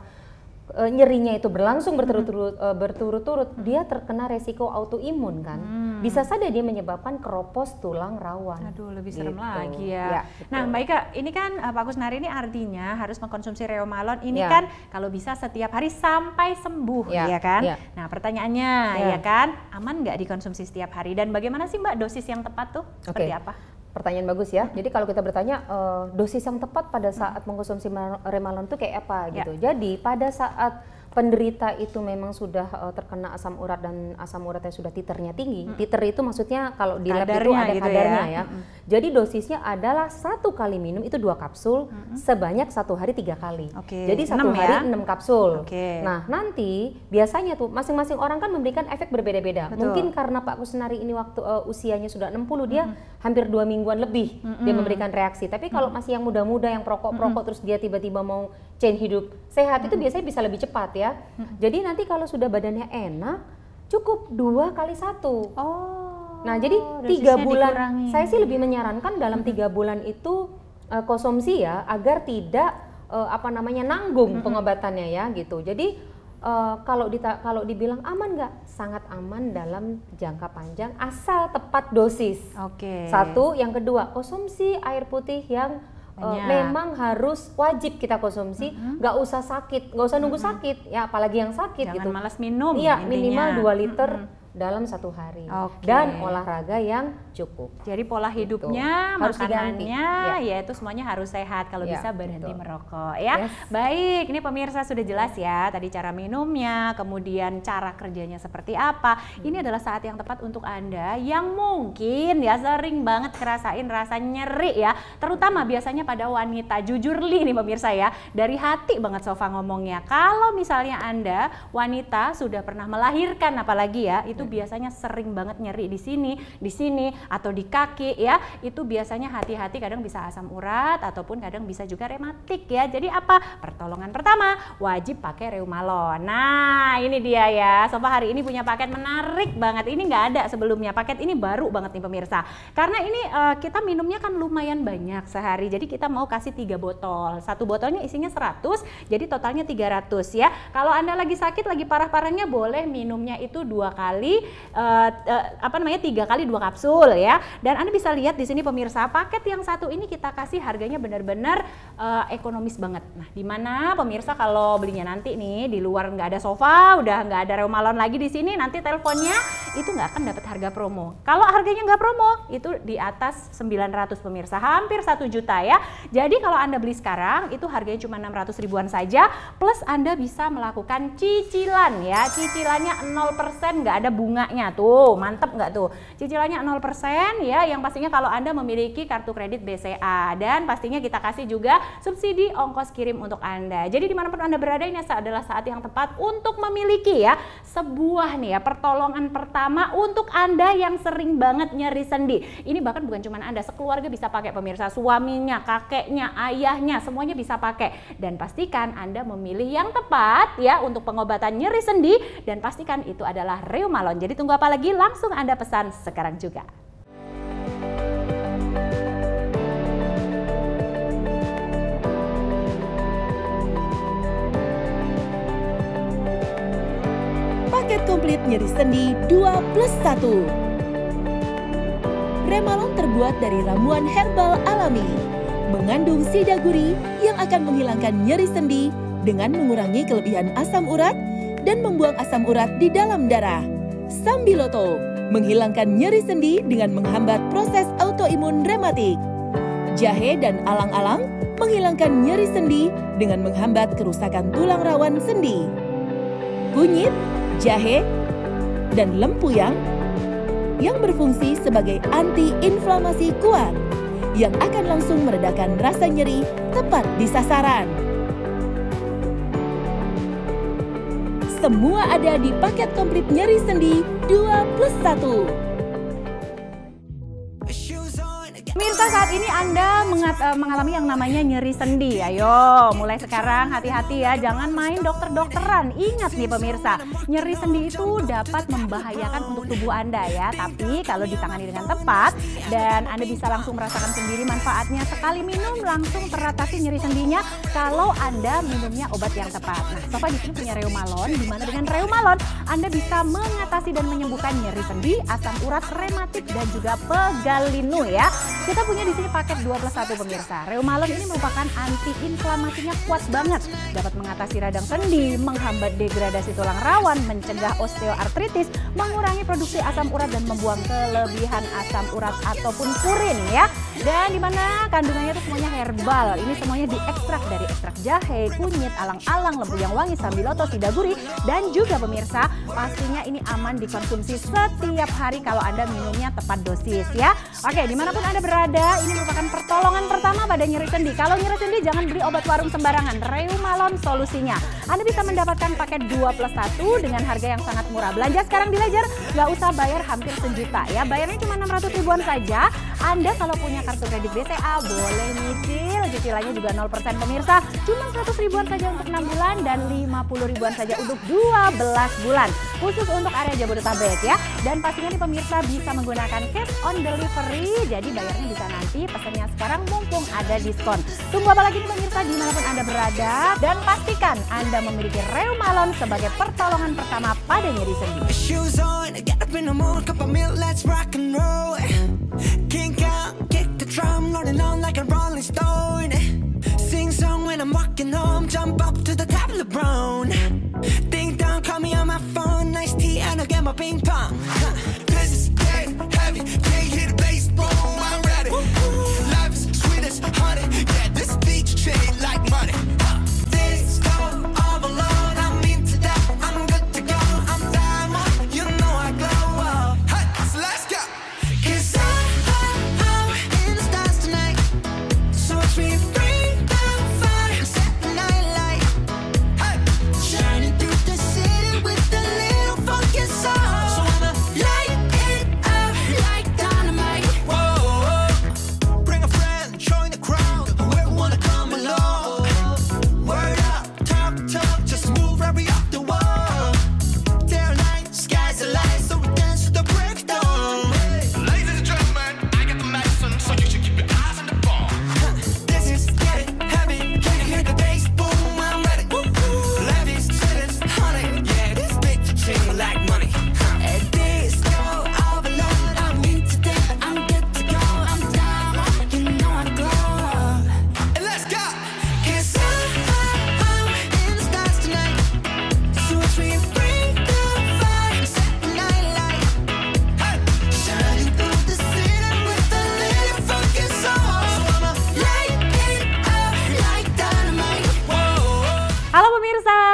nyerinya itu berlangsung berturut-turut, dia terkena resiko autoimun kan. Bisa saja dia menyebabkan keropos tulang rawan. Aduh, lebih serem gitu. lagi ya. Nah, Mbak Ika, ini kan Pak Kusnari ini artinya harus mengkonsumsi Remalon ini Ya. kan kalau bisa setiap hari sampai sembuh, Ya. ya kan? Ya. Nah, pertanyaannya, ya kan, aman nggak dikonsumsi setiap hari? Dan bagaimana sih Mbak dosis yang tepat tuh? Seperti apa? Pertanyaan bagus ya. Jadi kalau kita bertanya dosis yang tepat pada saat mengkonsumsi Remalon itu kayak apa gitu. Jadi pada saat penderita itu memang sudah terkena asam urat dan asam uratnya sudah titernya tinggi. Titer itu maksudnya kalau di lab itu ada gitu kadarnya ya. Jadi dosisnya adalah 1 kali minum itu 2 kapsul sebanyak 1 hari 3 kali. Jadi 1 hari 6 kapsul. Nah nanti biasanya tuh masing-masing orang kan memberikan efek berbeda-beda. Mungkin karena Pak Kusnari ini waktu usianya sudah 60 dia hampir 2 mingguan lebih dia memberikan reaksi. Tapi kalau masih yang muda-muda yang perokok-perokok terus dia tiba-tiba mau change hidup sehat itu biasanya bisa lebih cepat ya. Jadi nanti kalau sudah badannya enak cukup 2 kali 1. Nah jadi 3 bulan dikurangi. Saya sih lebih menyarankan dalam 3 bulan itu konsumsi ya agar tidak nanggung pengobatannya ya gitu. Jadi kalau dibilang aman nggak? Sangat aman dalam jangka panjang asal tepat dosis. Satu, yang kedua konsumsi air putih yang memang harus wajib kita konsumsi, nggak usah sakit, nggak usah nunggu sakit ya, apalagi yang sakit. Jangan malas minum. Iya, minimal 2 liter dalam 1 hari dan olahraga yang cukup. Jadi pola hidupnya, harus makanannya, yaitu semuanya harus sehat. Kalau bisa berhenti merokok ya. Baik, ini pemirsa sudah jelas ya tadi cara minumnya, kemudian cara kerjanya seperti apa. Ini adalah saat yang tepat untuk Anda yang mungkin ya sering banget ngerasain rasa nyeri ya, terutama biasanya pada wanita. Jujur nih pemirsa ya, dari hati banget Sofa ngomongnya. Kalau misalnya Anda wanita sudah pernah melahirkan apalagi ya, itu biasanya sering banget nyeri di sini atau di kaki ya. Itu biasanya hati-hati, kadang bisa asam urat ataupun kadang bisa juga rematik ya. Jadi apa? Pertolongan pertama wajib pakai Reumalon. Nah ini dia ya, Sofa hari ini punya paket menarik banget. Ini nggak ada sebelumnya, paket ini baru banget nih pemirsa. Karena ini kita minumnya kan lumayan banyak sehari. Jadi kita mau kasih 3 botol. 1 botolnya isinya 100, jadi totalnya 300 ya. Kalau Anda lagi sakit, lagi parah-parahnya boleh minumnya itu 2 kali 3 kali 2 kapsul ya. Dan Anda bisa lihat di sini pemirsa, paket yang satu ini kita kasih harganya benar-benar ekonomis banget. Nah, di mana pemirsa kalau belinya nanti nih di luar nggak ada Sofa, udah nggak ada Reumalon lagi di sini, nanti teleponnya itu nggak akan dapat harga promo. Kalau harganya nggak promo, itu di atas 900 pemirsa, hampir 1 juta ya. Jadi kalau Anda beli sekarang itu harganya cuma 600 ribuan saja, plus Anda bisa melakukan cicilan ya. Cicilannya 0%, nggak ada bunganya tuh, mantep nggak tuh? Cicilannya 0% ya, yang pastinya kalau Anda memiliki kartu kredit BCA, dan pastinya kita kasih juga subsidi ongkos kirim untuk Anda. Jadi dimanapun Anda berada, ini adalah saat yang tepat untuk memiliki ya sebuah nih ya pertolongan pertama untuk Anda yang sering banget nyeri sendi. Ini bahkan bukan cuma Anda, sekeluarga bisa pakai pemirsa, suaminya, kakeknya, ayahnya, semuanya bisa pakai. Dan pastikan Anda memilih yang tepat ya untuk pengobatan nyeri sendi, dan pastikan itu adalah Reumalon. Jadi tunggu apa lagi? Langsung Anda pesan sekarang juga. Paket komplit nyeri sendi 2+1. Reumalon terbuat dari ramuan herbal alami, mengandung sidaguri yang akan menghilangkan nyeri sendi dengan mengurangi kelebihan asam urat dan membuang asam urat di dalam darah. Sambiloto menghilangkan nyeri sendi dengan menghambat proses autoimun rematik. Jahe dan alang-alang menghilangkan nyeri sendi dengan menghambat kerusakan tulang rawan sendi. Kunyit, jahe, dan lempuyang yang berfungsi sebagai anti-inflamasi kuat yang akan langsung meredakan rasa nyeri tepat di sasaran. Semua ada di paket komplit nyeri sendi 2+1. Pemirsa, saat ini Anda mengalami yang namanya nyeri sendi. Ayo, mulai sekarang hati-hati ya, jangan main dokter-dokteran. Ingat nih pemirsa, nyeri sendi itu dapat membahayakan untuk tubuh Anda ya. Tapi kalau ditangani dengan tepat dan Anda bisa langsung merasakan sendiri manfaatnya, sekali minum langsung teratasi nyeri sendinya kalau Anda minumnya obat yang tepat. Nah, Sofa di sini punya Reumalon, di mana dengan Reumalon Anda bisa mengatasi dan menyembuhkan nyeri sendi, asam urat, rematik, dan juga pegal linu ya. Kita punya di sini paket 2+1 pemirsa. Reumalon ini merupakan anti-inflamasinya kuat banget. Dapat mengatasi radang sendi, menghambat degradasi tulang rawan, mencegah osteoartritis, mengurangi produksi asam urat dan membuang kelebihan asam urat ataupun purin ya. Dan dimana kandungannya itu semuanya herbal. Ini semuanya diekstrak dari ekstrak jahe, kunyit, alang-alang, lempuyang wangi, sambiloto, sidaguri, dan juga pemirsa pastinya ini aman dikonsumsi setiap hari kalau Anda minumnya tepat dosis ya. Oke, dimanapun Anda berada, ini merupakan pertolongan pertama pada nyeri sendi. Kalau nyeri sendi jangan beli obat warung sembarangan. Reumalon solusinya. Anda bisa mendapatkan paket 2+1 dengan harga yang sangat murah. Belanja sekarang di Ledger, nggak usah bayar hampir sejuta ya. Bayarnya cuma 600 ribuan saja. Anda kalau punya kartu kredit BCA boleh nyicil, cicilannya juga 0% pemirsa. Cuma 100 ribuan saja untuk 6 bulan dan 50 ribuan saja untuk 12 bulan. Khusus untuk area Jabodetabek ya. Dan pastinya nih pemirsa bisa menggunakan cash on delivery. Jadi bayarnya bisa nanti, pesannya sekarang mumpung ada diskon. Tunggu apa lagi nih pemirsa dimanapun Anda berada. Dan pastikan Anda memiliki Reumalon sebagai pertolongan pertama pada nyeri sendi. Drum rolling on like a rolling stone. Sing song when I'm walking home. Jump up to the top of the brown. Ding dong, call me on my phone. Nice tea and I'll get my ping pong. This is getting heavy. Can't hear the bass, boom. I'm ready. Life is sweet as honey. Yeah, this beach chain like money. This go all alone. I'm into that. I'm good to go. I'm diamond. You know I glow. Hey, so let's go. 'Cause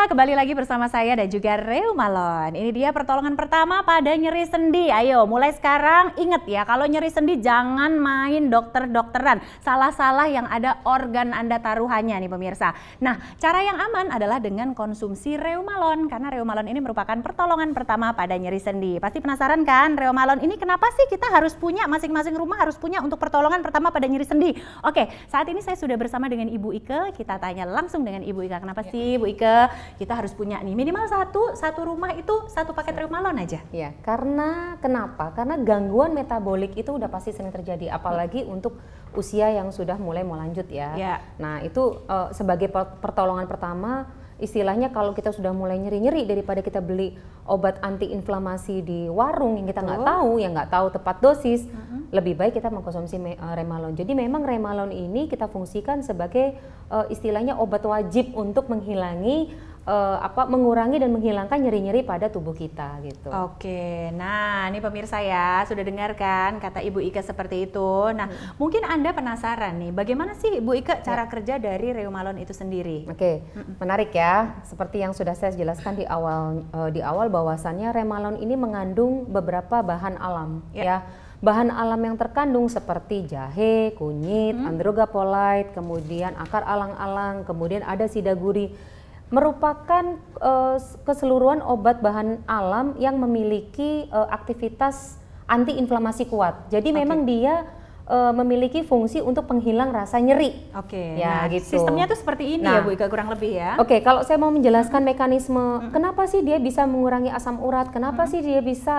kembali lagi bersama saya dan juga Reumalon. Ini dia pertolongan pertama pada nyeri sendi. Ayo mulai sekarang ingat ya, kalau nyeri sendi jangan main dokter-dokteran. Salah-salah yang ada organ Anda taruhannya nih pemirsa. Nah, cara yang aman adalah dengan konsumsi Reumalon. Karena Reumalon ini merupakan pertolongan pertama pada nyeri sendi. Pasti penasaran kan Reumalon ini kenapa sih kita harus punya, masing-masing rumah harus punya untuk pertolongan pertama pada nyeri sendi. Oke, saat ini saya sudah bersama dengan Ibu Ike. Kita tanya langsung dengan Ibu Ike. Kenapa sih Bu Ike kita harus punya nih minimal satu rumah itu satu paket Reumalon aja? Ya, karena kenapa? Karena gangguan metabolik itu udah pasti sering terjadi, apalagi untuk usia yang sudah mulai mau lanjut ya. Nah itu sebagai pertolongan pertama, istilahnya kalau kita sudah mulai nyeri-nyeri, daripada kita beli obat anti-inflamasi di warung yang kita nggak tahu tepat dosis, lebih baik kita mengkonsumsi Reumalon. Jadi memang Reumalon ini kita fungsikan sebagai istilahnya obat wajib untuk menghilangi mengurangi dan menghilangkan nyeri-nyeri pada tubuh kita gitu. Oke, nah ini pemirsa ya sudah dengarkan kata Ibu Ike seperti itu. Nah mungkin Anda penasaran nih bagaimana sih Ibu Ike cara kerja dari Reumalon itu sendiri? Oke, menarik ya. Seperti yang sudah saya jelaskan di awal bahwasannya Reumalon ini mengandung beberapa bahan alam ya. Bahan alam yang terkandung seperti jahe, kunyit, androgapolite, kemudian akar alang-alang, kemudian ada sidaguri. Merupakan keseluruhan obat bahan alam yang memiliki aktivitas antiinflamasi kuat. Jadi memang dia memiliki fungsi untuk penghilang rasa nyeri. Ya, nah, gitu. Sistemnya tuh seperti ini ya Bu Ika kurang lebih ya. Kalau saya mau menjelaskan mekanisme kenapa sih dia bisa mengurangi asam urat, kenapa sih dia bisa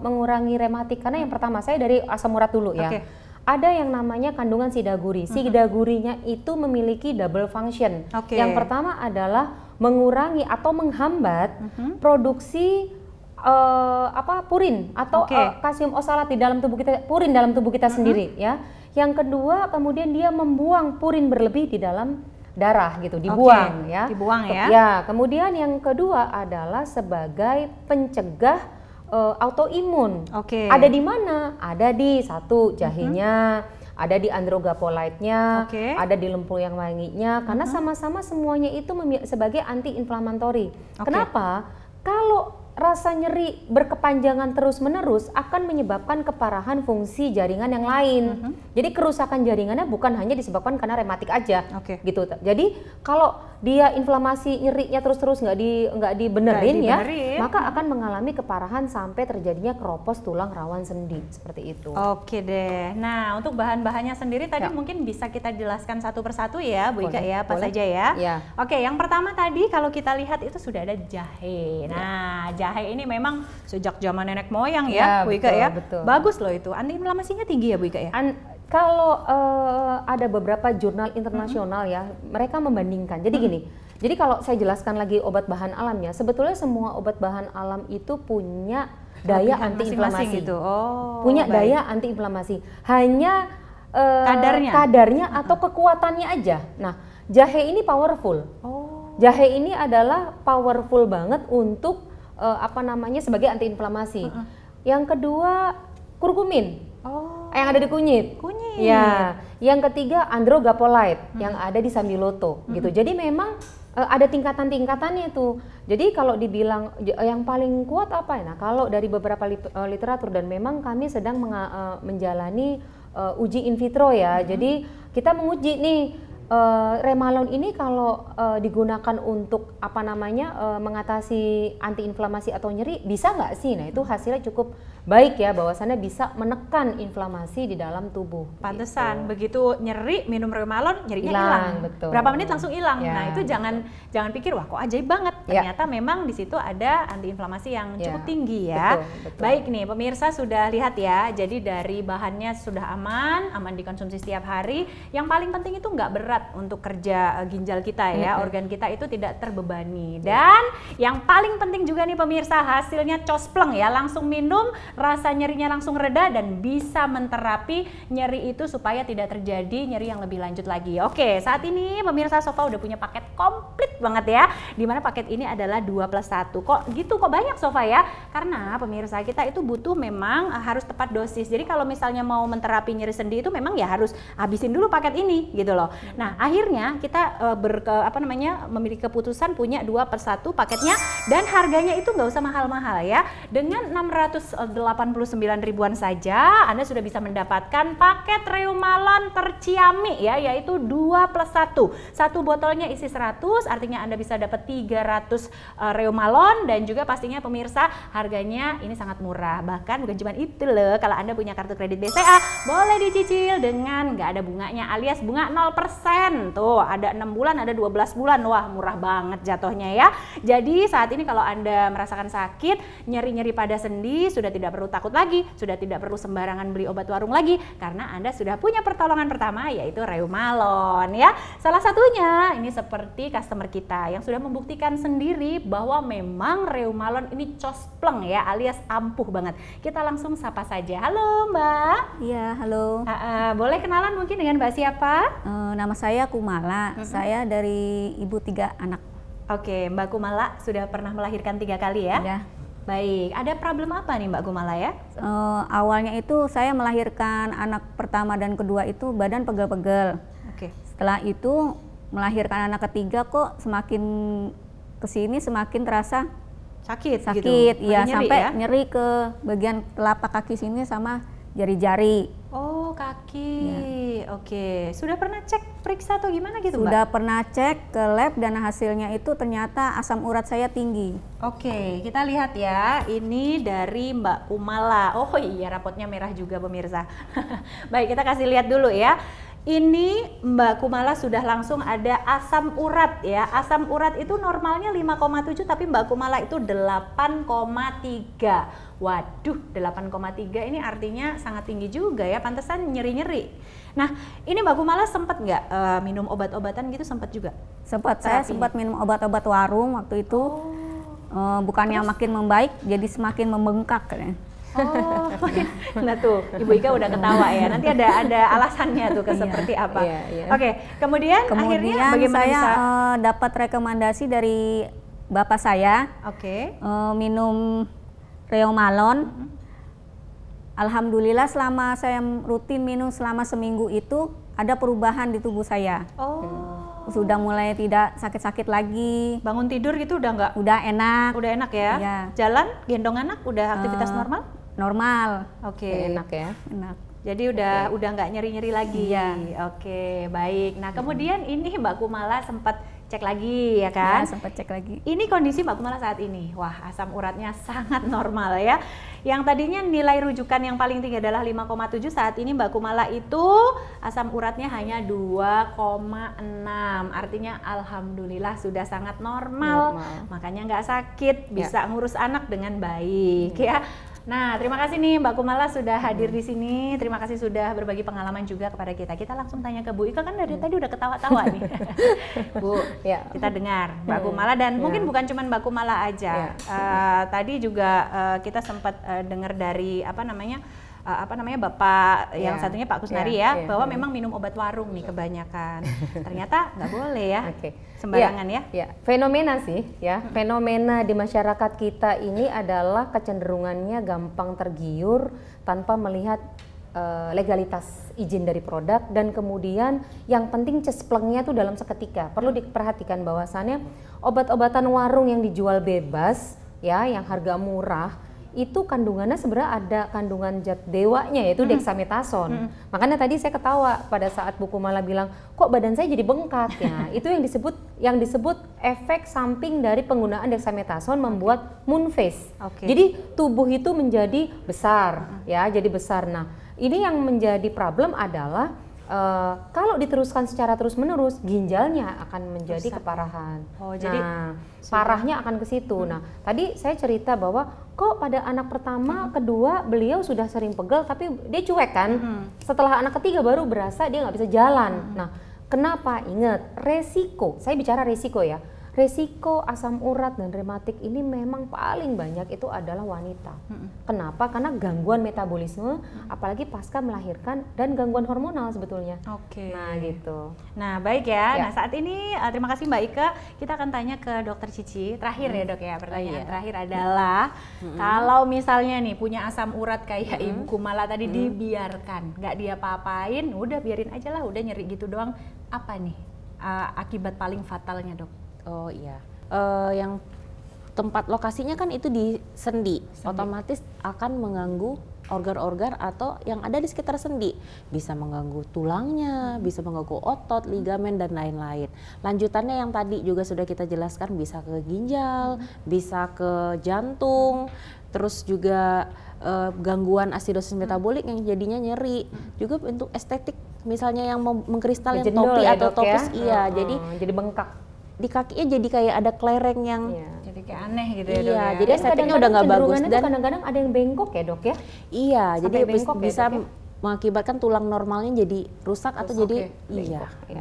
mengurangi rematik? Karena yang pertama saya dari asam urat dulu ya. Ada yang namanya kandungan sidaguri. Sidagurinya itu memiliki double function. Yang pertama adalah mengurangi atau menghambat produksi purin atau kalsium oksalat di dalam tubuh kita, purin dalam tubuh kita sendiri ya. Yang kedua, kemudian dia membuang purin berlebih di dalam darah gitu, dibuang ya. Dibuang ya. Ya, kemudian yang kedua adalah sebagai pencegah autoimun. Ada di mana? Ada di satu jahenya, ada di androgapolite-nya, Oke. ada di lempu yang wanginya, karena sama-sama semuanya itu sebagai anti-inflamatori. Oke. Kenapa? Kalau rasa nyeri berkepanjangan terus-menerus akan menyebabkan keparahan fungsi jaringan yang lain. Jadi kerusakan jaringannya bukan hanya disebabkan karena rematik aja, Oke. gitu. Jadi kalau dia inflamasi nyerinya terus-terus nggak dibenerin ya, maka akan mengalami keparahan sampai terjadinya keropos tulang rawan sendi seperti itu. Oke deh. Nah, untuk bahan-bahannya sendiri tadi Ya. mungkin bisa kita jelaskan satu persatu ya, Bu Ika Boleh, ya, apa boleh. saja ya. Ya. Oke, yang pertama tadi kalau kita lihat itu sudah ada jahe. Nah, jahe ini memang sejak zaman nenek moyang ya, Ya, Bu Ika betul, ya. betul. Bagus loh itu. Anti-inflamasinya tinggi ya, Bu Ika ya. Kalau ada beberapa jurnal internasional ya, mereka membandingkan. Jadi gini, jadi kalau saya jelaskan lagi obat bahan alamnya, sebetulnya semua obat bahan alam itu punya daya Kelebihan antiinflamasi. masing-masing gitu. Oh, Punya baik. daya antiinflamasi. Hanya Kadarnya? atau kekuatannya aja. Nah, jahe ini powerful. Oh. Jahe ini adalah powerful banget untuk sebagai antiinflamasi. Yang kedua, kurkumin. Oh. Yang ada di kunyit. Kunyit. Ya. Yang ketiga androgapolite yang ada di sambiloto gitu. Jadi memang ada tingkatan-tingkatannya itu. Jadi kalau dibilang yang paling kuat apa ya? Nah, kalau dari beberapa literatur dan memang kami sedang menjalani uji in vitro ya. Jadi kita menguji nih Remalon ini kalau digunakan untuk mengatasi antiinflamasi atau nyeri bisa nggak sih? Nah itu hasilnya cukup baik ya, bahwasannya bisa menekan inflamasi di dalam tubuh. Pantesan Gitu. begitu nyeri minum Remalon nyerinya Hilang, hilang. betul. Berapa menit langsung hilang. Ya, Nah, itu jangan pikir wah kok ajaib banget. Ya. Ternyata memang di situ ada antiinflamasi yang Ya, cukup tinggi ya. betul, betul. Baik nih, pemirsa sudah lihat ya. Jadi dari bahannya sudah aman dikonsumsi setiap hari. Yang paling penting itu nggak berat untuk kerja ginjal kita ya. Organ kita itu tidak terbebani. Dan yang paling penting juga nih pemirsa, hasilnya cospleng ya. Langsung minum, rasa nyerinya langsung reda dan bisa menterapi nyeri itu supaya tidak terjadi nyeri yang lebih lanjut lagi. Oke, saat ini pemirsa Sofa udah punya paket komplit banget ya. Dimana paket ini adalah 2+1. Kok gitu, kok banyak Sofa ya? Karena pemirsa kita itu butuh memang harus tepat dosis. Jadi kalau misalnya mau menterapi nyeri sendi itu memang ya harus habisin dulu paket ini gitu loh. Nah, akhirnya kita memiliki keputusan punya 2+1 paketnya dan harganya itu nggak usah mahal-mahal ya. Dengan 689 ribuan saja Anda sudah bisa mendapatkan paket Reumalon terciami ya, yaitu 2+1. Satu botolnya isi 100, artinya Anda bisa dapat 300 Reumalon dan juga pastinya pemirsa harganya ini sangat murah. Bahkan bukan cuma itu loh, kalau Anda punya kartu kredit BCA boleh dicicil dengan nggak ada bunganya alias bunga 0%. Tuh, ada 6 bulan, ada 12 bulan. Wah, murah banget jatuhnya ya. Jadi saat ini kalau Anda merasakan sakit, nyeri-nyeri pada sendi, sudah tidak perlu takut lagi, sudah tidak perlu sembarangan beli obat warung lagi karena Anda sudah punya pertolongan pertama yaitu Reumalon ya. Salah satunya ini seperti customer kita yang sudah membuktikan sendiri bahwa memang Reumalon ini cospleng ya, alias ampuh banget. Kita langsung sapa saja. Halo Mbak. Iya, halo. Boleh kenalan mungkin dengan Mbak siapa? Nama saya Kumala. Saya dari ibu 3 anak. Oke, Mbak Kumala sudah pernah melahirkan 3 kali ya? Ya. Baik, ada problem apa nih Mbak Kumala ya? Awalnya itu saya melahirkan anak pertama dan kedua itu badan pegel-pegel. Oke. Setelah itu melahirkan anak ketiga kok semakin kesini semakin terasa Sakit gitu? sakit. Iya, Nyeri sampai ya? nyeri ke bagian telapak kaki sini sama jari-jari. Oh, kaki. Oke. Sudah pernah cek periksa atau gimana gitu Mbak? Sudah pernah cek ke lab dan hasilnya itu ternyata asam urat saya tinggi. Oke, kita lihat ya. Ini dari Mbak Kumala. Oh iya, rapotnya merah juga pemirsa. Baik, kita kasih lihat dulu ya. Ini Mbak Kumala sudah langsung ada asam urat ya. Asam urat itu normalnya 5,7 tapi Mbak Kumala itu 8,3. Waduh, 8,3 ini artinya sangat tinggi juga ya. Pantesan nyeri-nyeri. Nah, ini Mbak Kumala sempat nggak minum obat-obatan gitu, sempat juga? Sempat, saya sempat minum obat-obat warung waktu itu. Bukannya makin membaik, jadi semakin membengkak. Oh, nah tuh Ibu Ika udah ketawa ya. Nanti ada alasannya tuh ke seperti apa. Iya. Oke, kemudian akhirnya bagaimana saya bisa? Dapat rekomendasi dari bapak saya Oke. minum Reumalon. Alhamdulillah selama saya rutin minum selama seminggu itu ada perubahan di tubuh saya. Sudah mulai tidak sakit-sakit lagi. Bangun tidur gitu udah nggak? Udah enak. Udah enak ya? Iya. Jalan, gendong anak, udah aktivitas normal? Normal. Oke. Enak ya. Enak. Jadi udah nggak nyeri-nyeri lagi. Iya. Oke, baik. Nah, kemudian ini Mbak Kumala sempat cek lagi ya kan? Ya, sempat cek lagi. Ini kondisi Mbak Kumala saat ini. Wah, asam uratnya sangat normal ya. Yang tadinya nilai rujukan yang paling tinggi adalah 5,7, saat ini Mbak Kumala itu asam uratnya hanya 2,6. Artinya alhamdulillah sudah sangat normal. Makanya nggak sakit, bisa ngurus anak dengan baik ya. Nah, terima kasih nih Mbak Kumala sudah hadir di sini. Terima kasih sudah berbagi pengalaman juga kepada kita. Kita langsung tanya ke Bu Ika, kan dari tadi udah ketawa-tawa nih. Bu, kita dengar Mbak Kumala, dan mungkin bukan cuma Mbak Kumala aja. Tadi juga kita sempat dengar dari apa namanya Bapak yang satunya Pak Kusnari bahwa memang minum obat warung nih kebanyakan. Ternyata nggak boleh ya. Sembarangan ya. Fenomena sih ya. Fenomena di masyarakat kita ini adalah kecenderungannya gampang tergiur tanpa melihat legalitas izin dari produk, dan kemudian yang penting cesplengnya tuh dalam seketika. Perlu diperhatikan bahwasannya obat-obatan warung yang dijual bebas ya, yang harga murah, itu kandungannya sebenarnya ada kandungan zat dewanya, yaitu dexamethasone. Makanya tadi saya ketawa pada saat Bu Kumala bilang, kok badan saya jadi bengkak ya. Itu yang disebut efek samping dari penggunaan dexamethasone membuat moon face. Jadi tubuh itu menjadi besar ya, jadi besar. Nah, ini yang menjadi problem adalah kalau diteruskan secara terus-menerus, ginjalnya akan menjadi keparahan. Jadi parahnya akan ke situ. Nah, tadi saya cerita bahwa kok pada anak pertama, kedua beliau sudah sering pegel, tapi dia cuek kan. Setelah anak ketiga baru berasa dia nggak bisa jalan. Nah, kenapa? Ingat, resiko. Saya bicara resiko ya. Resiko asam urat dan rematik ini memang paling banyak itu adalah wanita. Kenapa? Karena gangguan metabolisme, apalagi pasca melahirkan, dan gangguan hormonal sebetulnya. Nah gitu. Nah baik ya. Nah saat ini terima kasih Mbak Ika. Kita akan tanya ke Dokter Cici. Terakhir ya Dok ya. Pertanyaan terakhir adalah kalau misalnya nih punya asam urat kayak Ibu Kumala tadi, dibiarkan, nggak diapa-apain, udah biarin aja lah, udah nyeri gitu doang. Apa nih akibat paling fatalnya Dok? Oh iya, yang tempat lokasinya kan itu di sendi, otomatis akan mengganggu organ-organ atau yang ada di sekitar sendi, bisa mengganggu tulangnya, bisa mengganggu otot, ligamen dan lain-lain. Lanjutannya yang tadi juga sudah kita jelaskan, bisa ke ginjal, bisa ke jantung, terus juga gangguan acidosis metabolik yang jadinya nyeri, juga bentuk estetik, misalnya yang mengkristal yang topi atau topis, jadi bengkak. Di kakinya jadi kayak ada kelereng yang jadi kayak aneh gitu ya Dok. Iya, jadi estetiknya udah nggak bagus, dan kadang-kadang ada yang bengkok ya Dok ya. Iya, jadi bengkok bisa ya, Dok, mengakibatkan tulang normalnya jadi rusak atau jadi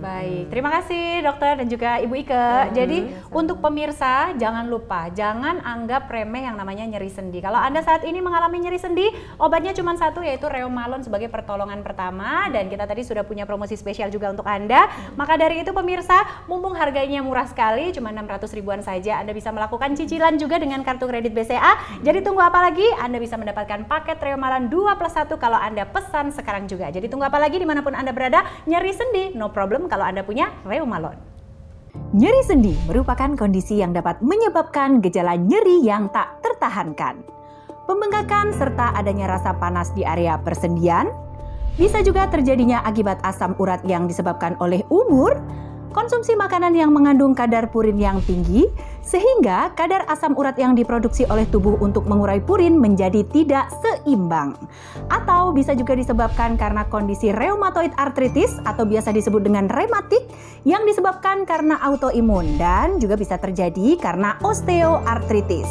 Baik, terima kasih dokter dan juga Ibu Ika. Jadi untuk pemirsa jangan lupa, jangan anggap remeh yang namanya nyeri sendi. Kalau Anda saat ini mengalami nyeri sendi, obatnya cuma satu, yaitu Reumalon sebagai pertolongan pertama, dan kita tadi sudah punya promosi spesial juga untuk Anda. Maka dari itu pemirsa, mumpung harganya murah sekali, cuma 600 ribuan saja, Anda bisa melakukan cicilan juga dengan kartu kredit BCA. Jadi tunggu apa lagi? Anda bisa mendapatkan paket Reumalon 2+1 kalau Anda pesan sekarang juga. Jadi tunggu apa lagi, dimanapun Anda berada, nyeri sendi no problem kalau Anda punya Reumalon. Nyeri sendi merupakan kondisi yang dapat menyebabkan gejala nyeri yang tak tertahankan, pembengkakan serta adanya rasa panas di area persendian. Bisa juga terjadinya akibat asam urat yang disebabkan oleh umur, konsumsi makanan yang mengandung kadar purin yang tinggi, sehingga kadar asam urat yang diproduksi oleh tubuh untuk mengurai purin menjadi tidak seimbang. Atau bisa juga disebabkan karena kondisi rheumatoid arthritis atau biasa disebut dengan rematik yang disebabkan karena autoimun, dan juga bisa terjadi karena osteoartritis.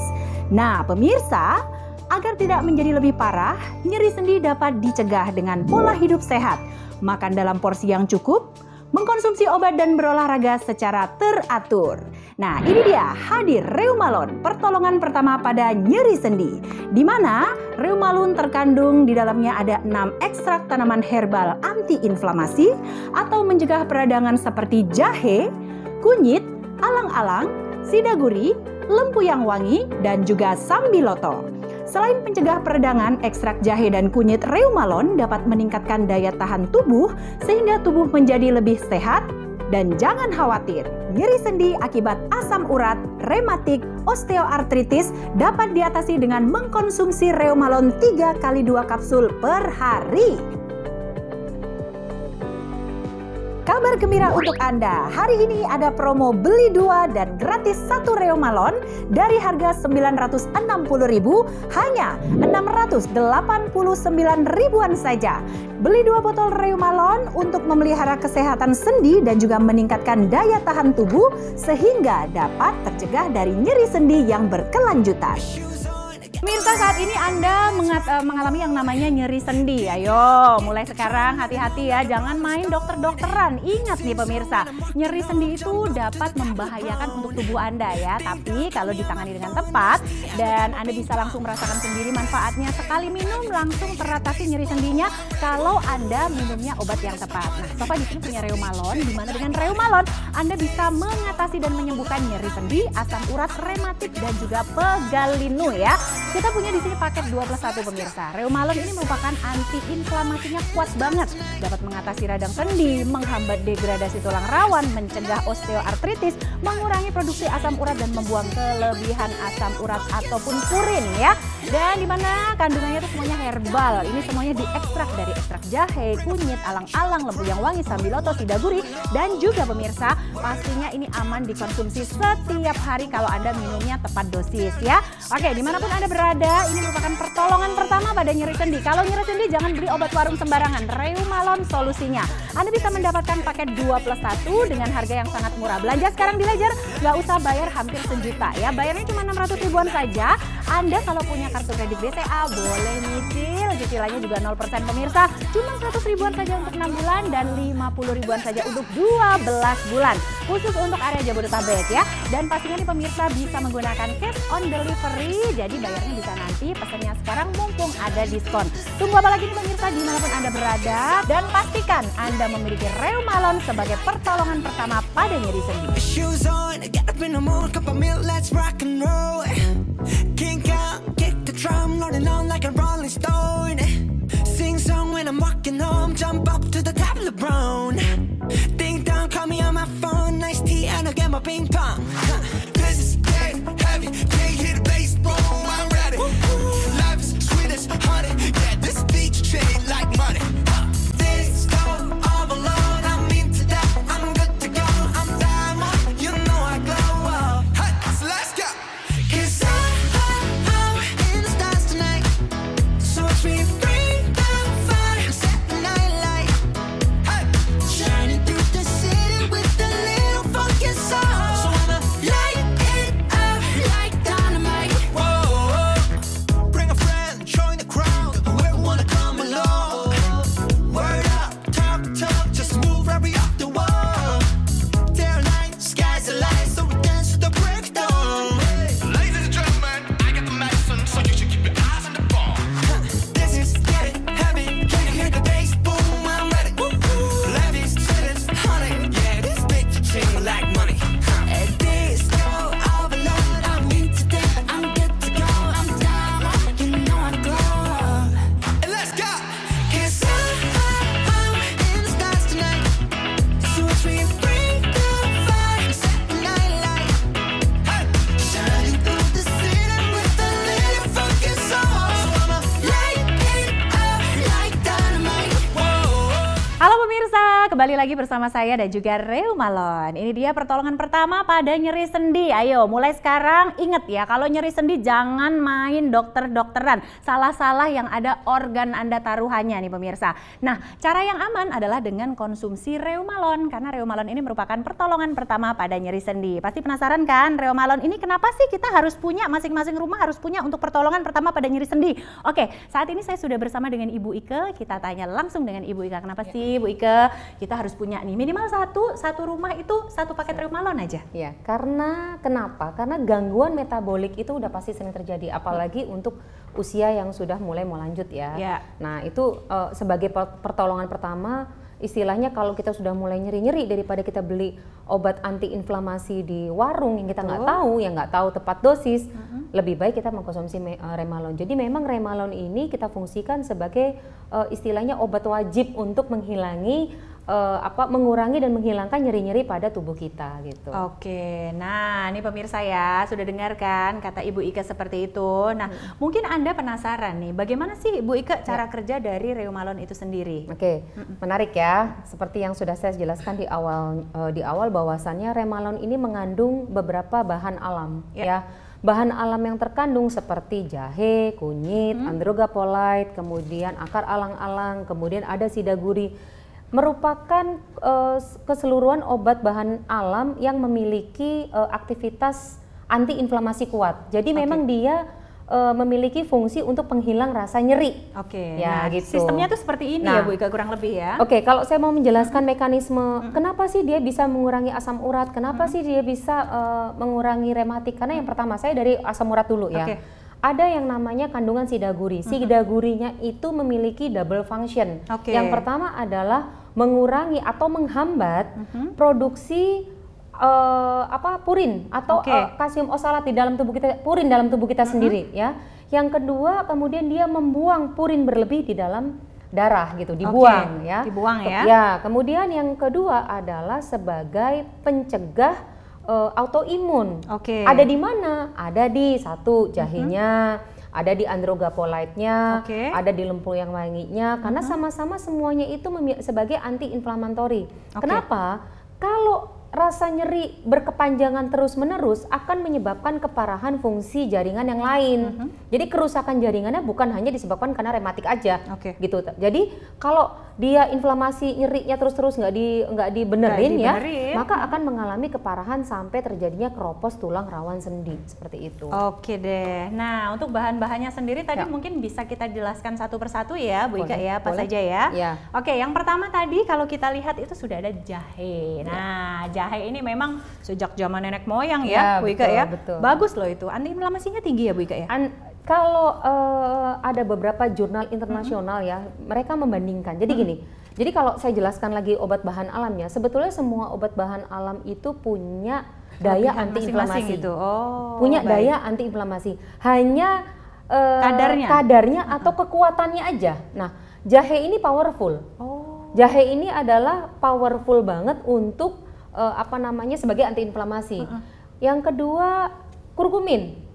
Nah pemirsa, agar tidak menjadi lebih parah, nyeri sendi dapat dicegah dengan pola hidup sehat, makan dalam porsi yang cukup, mengkonsumsi obat dan berolahraga secara teratur. Nah, ini dia hadir Reumalon, pertolongan pertama pada nyeri sendi, di mana Reumalon terkandung di dalamnya ada 6 ekstrak tanaman herbal anti-inflamasi atau mencegah peradangan seperti jahe, kunyit, alang-alang, sidaguri, lempu yang wangi, dan juga sambiloto. Selain mencegah peradangan, ekstrak jahe dan kunyit reumalon dapat meningkatkan daya tahan tubuh sehingga tubuh menjadi lebih sehat. Dan jangan khawatir, nyeri sendi akibat asam urat, rematik, osteoartritis dapat diatasi dengan mengkonsumsi reumalon 3 kali 2 kapsul per hari. Kabar gembira untuk Anda, hari ini ada promo beli 2 dan gratis 1 reumalon dari harga Rp960.000 hanya Rp689.000 saja. Beli 2 botol reumalon untuk memelihara kesehatan sendi dan juga meningkatkan daya tahan tubuh sehingga dapat tercegah dari nyeri sendi yang berkelanjutan. Pemirsa, saat ini Anda mengalami yang namanya nyeri sendi. Ayo, mulai sekarang hati-hati ya, jangan main dokter-dokteran. Ingat nih pemirsa, nyeri sendi itu dapat membahayakan untuk tubuh Anda ya. Tapi kalau ditangani dengan tepat dan Anda bisa langsung merasakan sendiri manfaatnya, sekali minum langsung teratasi nyeri sendinya kalau Anda minumnya obat yang tepat. Nah, Sofa di sini punya reumalon, di mana dengan reumalon Anda bisa mengatasi dan menyembuhkan nyeri sendi, asam urat, rematik dan juga pegal linu ya. Kita punya di sini paket 2+1 pemirsa. Reumalon ini merupakan anti-inflamasinya kuat banget. Dapat mengatasi radang sendi, menghambat degradasi tulang rawan, mencegah osteoartritis, mengurangi produksi asam urat dan membuang kelebihan asam urat ataupun purin ya. Dan di mana kandungannya itu semuanya herbal. Ini semuanya diekstrak dari ekstrak jahe, kunyit, alang-alang, lempuyang wangi, sambiloto, sidaguri dan juga pemirsa pastinya ini aman dikonsumsi setiap hari kalau Anda minumnya tepat dosis ya. Oke, dimanapun Anda berada, ini merupakan pertolongan pertama pada nyeri sendi. Kalau nyeri sendi jangan beli obat warung sembarangan, reumalon solusinya. Anda bisa mendapatkan paket 2+1 dengan harga yang sangat murah. Belanja sekarang di Ledger, nggak usah bayar hampir sejuta ya. Bayarnya cuma 600 ribuan saja. Anda kalau punya kartu kredit BCA boleh nyicil, cicilannya juga 0% pemirsa. Cuma 100 ribuan saja untuk 6 bulan dan 50 ribuan saja untuk 12 bulan. Khusus untuk area Jabodetabek ya. Dan pastinya nih pemirsa bisa menggunakan cash on delivery. Jadi bayarnya bisa nanti, pesannya sekarang mumpung ada diskon. Tunggu apa lagi nih pemirsa dimanapun Anda berada. Dan pastikan Anda memiliki reumalon sebagai pertolongan pertama pada nyeri sendi. Shoes on, get up in the morning, cup of milk, let's rock and roll. Kink out, kick the drum, rolling on like a rolling stone. Sing song when I'm walking home, jump up to the top of the brown. Ding dong, call me on my phone, nice tea and I'll get my ping pong. This is dead heavy, can't hear the bass, boom, I'm ready. Life is sweet as honey, yeah, this beat chain like money. This go all alone, I'm into that, I'm good to go, I'm diamond, you know I glow. Hey, so let's go. 'Cause I'm in the stars tonight, so watch me bring the fire, set the night light. Hey, shining through the city with a little funky soul. So I'ma light it up like dynamite. Whoa, bring a friend, join the crowd, whoever wanna come along. Word up, talk, just move right up the wall. They're light, sky's the light, so we dance to the break of dawn. Ladies and gentlemen, I got the medicine, so you should keep your eyes on the ball. This is getting heavy, can you hear the bass? Boom, I'm ready. Life is sweet as honey, yeah, this bitch chain like money. This go all alone, I'm into that, I'm good to go, I'm down, you know I glow. And let's go, 'cause I'm in the stars tonight, so watch me bring the fire, set the night light. Hey, shining through the city with a little funky soul. So I'ma light it up like dynamite. Whoa. Halo pemirsa, kembali lagi bersama saya dan juga reumalon. Ini dia pertolongan pertama pada nyeri sendi. Ayo mulai sekarang ingat ya, kalau nyeri sendi jangan main dokter-dokteran. Salah-salah yang ada organ Anda taruhannya nih pemirsa. Nah, cara yang aman adalah dengan konsumsi reumalon. Karena reumalon ini merupakan pertolongan pertama pada nyeri sendi. Pasti penasaran kan reumalon ini kenapa sih kita harus punya, masing-masing rumah harus punya untuk pertolongan pertama pada nyeri sendi. Oke, saat ini saya sudah bersama dengan Ibu Ike. Kita tanya langsung dengan Ibu Ike, kenapa sih Bu Ike kita harus punya nih minimal satu rumah itu satu paket reumalon aja? Ya, karena kenapa? Karena gangguan metabolik itu udah pasti sering terjadi, apalagi untuk usia yang sudah mulai mau lanjut ya. Ya. Nah itu sebagai pertolongan pertama istilahnya kalau kita sudah mulai nyeri-nyeri, daripada kita beli obat anti-inflamasi di warung yang kita nggak tahu, yang nggak tahu tepat dosis, lebih baik kita mengkonsumsi Remalon. Jadi memang Remalon ini kita fungsikan sebagai istilahnya obat wajib untuk menghilangi mengurangi dan menghilangkan nyeri-nyeri pada tubuh kita gitu. Oke, nah ini pemirsa ya, sudah dengarkan kata Ibu Ika seperti itu. Nah, mungkin Anda penasaran nih, bagaimana sih Ibu Ika cara kerja dari Reumalon itu sendiri? Oke, menarik ya. Seperti yang sudah saya jelaskan di awal bahwasannya Remalon ini mengandung beberapa bahan alam ya. Bahan alam yang terkandung seperti jahe, kunyit, androgapolite, kemudian akar alang-alang, kemudian ada sidaguri, merupakan keseluruhan obat bahan alam yang memiliki aktivitas antiinflamasi kuat. Jadi memang dia memiliki fungsi untuk penghilang rasa nyeri. Oke, ya, nah, gitu. Sistemnya tuh seperti ini ya Bu Ika kurang lebih ya. Oke, kalau saya mau menjelaskan mekanisme kenapa sih dia bisa mengurangi asam urat, kenapa sih dia bisa mengurangi rematik, karena yang pertama saya dari asam urat dulu ya. Ada yang namanya kandungan sidaguri. Sidagurinya itu memiliki double function. Yang pertama adalah mengurangi atau menghambat produksi purin atau kalsium oksalat di dalam tubuh kita, purin dalam tubuh kita sendiri ya. Yang kedua, kemudian dia membuang purin berlebih di dalam darah gitu, dibuang ya. Dibuang ya. Ya, kemudian yang kedua adalah sebagai pencegah autoimun. Ada di mana? Ada di satu jahenya, ada di androgapolite-nya, ada di lempuyan wanginya, karena sama-sama semuanya itu sebagai anti-inflamatori. Kenapa? Kalau rasa nyeri berkepanjangan terus-menerus akan menyebabkan keparahan fungsi jaringan yang lain. Jadi kerusakan jaringannya bukan hanya disebabkan karena rematik aja, gitu. Jadi kalau dia inflamasi nyerinya terus-terus nggak dibenerin ya, maka akan mengalami keparahan sampai terjadinya keropos tulang rawan sendi seperti itu. Oke deh. Nah, untuk bahan-bahannya sendiri tadi mungkin bisa kita jelaskan satu persatu ya, Bu Ika ya, apa saja ya. Oke, yang pertama tadi kalau kita lihat itu sudah ada jahe. Nah, jahe ini memang sejak zaman nenek moyang ya, Bu Ika ya. Bagus loh itu. Antiinflamasinya tinggi ya, Bu Ika ya. Kalau ada beberapa jurnal internasional ya, mereka membandingkan. Jadi gini, jadi kalau saya jelaskan lagi obat bahan alamnya, sebetulnya semua obat bahan alam itu punya daya antiinflamasi. Punya daya antiinflamasi. Hanya kadarnya atau kekuatannya aja. Nah, jahe ini powerful. Jahe ini adalah powerful banget untuk sebagai antiinflamasi. Yang kedua, kurkumin.